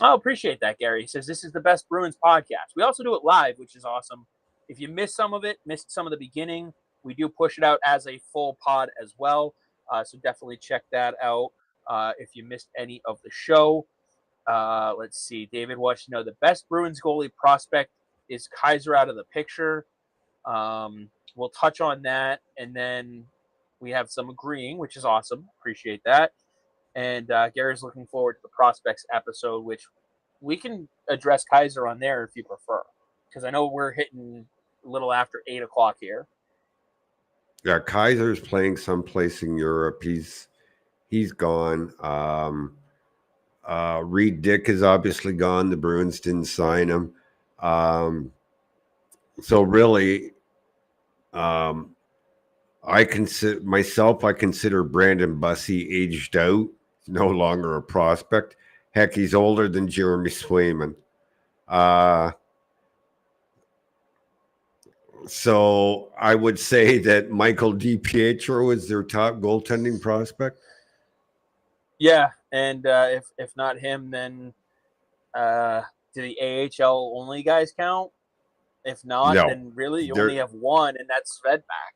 Oh, appreciate that, Gary. He says this is the best Bruins podcast. We also do it live, which is awesome. If you missed some of it, missed some of the beginning, we do push it out as a full pod as well. So definitely check that out if you missed any of the show. Let's see. David wants to know the best Bruins goalie prospect is Kaiser out of the picture. We'll touch on that, and then we have some agreeing, which is awesome. Appreciate that. And Gary's looking forward to the prospects episode, which we can address Kaiser on there if you prefer, because I know we're hitting a little after 8 o'clock here. Yeah, Kaiser's playing someplace in Europe. He's gone. Reed Dick is obviously gone. The Bruins didn't sign him. So really, I consider Brandon Bussey aged out. He's no longer a prospect. Heck, he's older than Jeremy Swayman. So I would say that Michael DiPietro is their top goaltending prospect. Yeah, and if not him, then do the AHL only guys count? If not, no. Then really you only have one, and that's Svedback.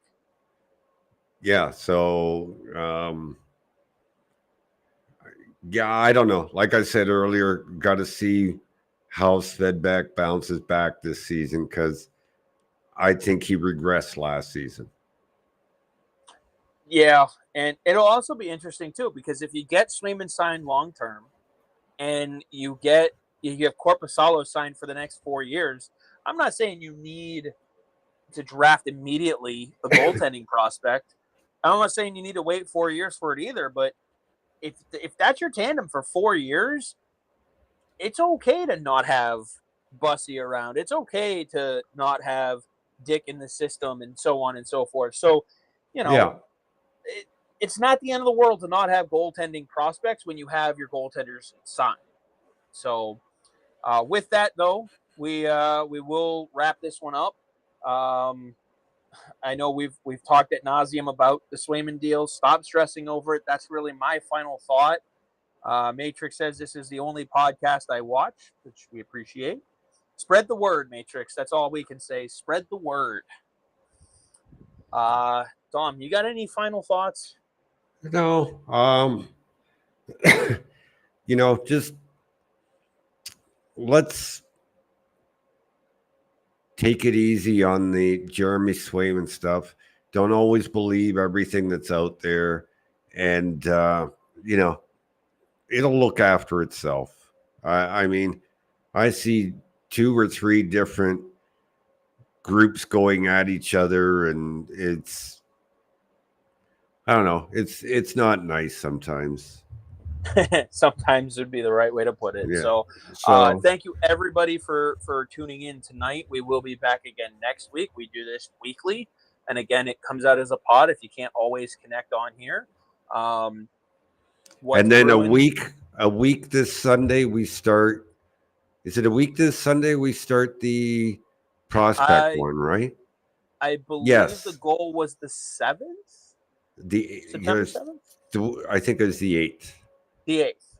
Yeah, so I don't know. Like I said earlier, got to see how Svedback bounces back this season, because I think he regressed last season. Yeah, and it'll also be interesting too, because if you get Swayman signed long term, and you have Korpisalo signed for the next 4 years, I'm not saying you need to draft immediately a goaltending prospect. I'm not saying you need to wait 4 years for it either, but if that's your tandem for 4 years, it's okay to not have Bussy around. It's okay to not have Dick in the system and so on and so forth. So, it's not the end of the world to not have goaltending prospects when you have your goaltenders signed. So with that, though, we will wrap this one up. I know we've talked ad nauseum about the Swayman deal. Stop stressing over it. That's really my final thought. Matrix says this is the only podcast I watch, which we appreciate. Spread the word, Matrix. That's all we can say. Spread the word. Dom, you got any final thoughts? No. Just let's take it easy on the Jeremy Swayman stuff. Don't always believe everything that's out there. And, it'll look after itself. I mean, I see 2 or 3 different groups going at each other, and I don't know. It's not nice sometimes. Sometimes would be the right way to put it. Yeah. So, So thank you everybody for tuning in tonight. We will be back again next week. We do this weekly, and again, it comes out as a pod if you can't always connect on here. What's and then brewing? a week this Sunday we start. Is it a week this Sunday we start the prospect I one, right? I believe the Yes. goal was the 7th, The September yes, 7th, I think it was the 8th. the 8th,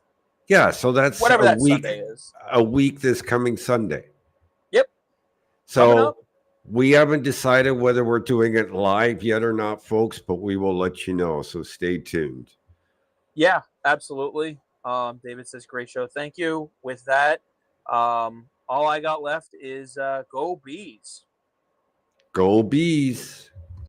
Yeah, so that's whatever that Sunday is. a week this coming Sunday. Yep, coming up. So we haven't decided whether we're doing it live yet or not, folks, but we will let you know. So stay tuned. Yeah, absolutely. David says, great show. Thank you. With that, all I got left is go Bees. Go Bees.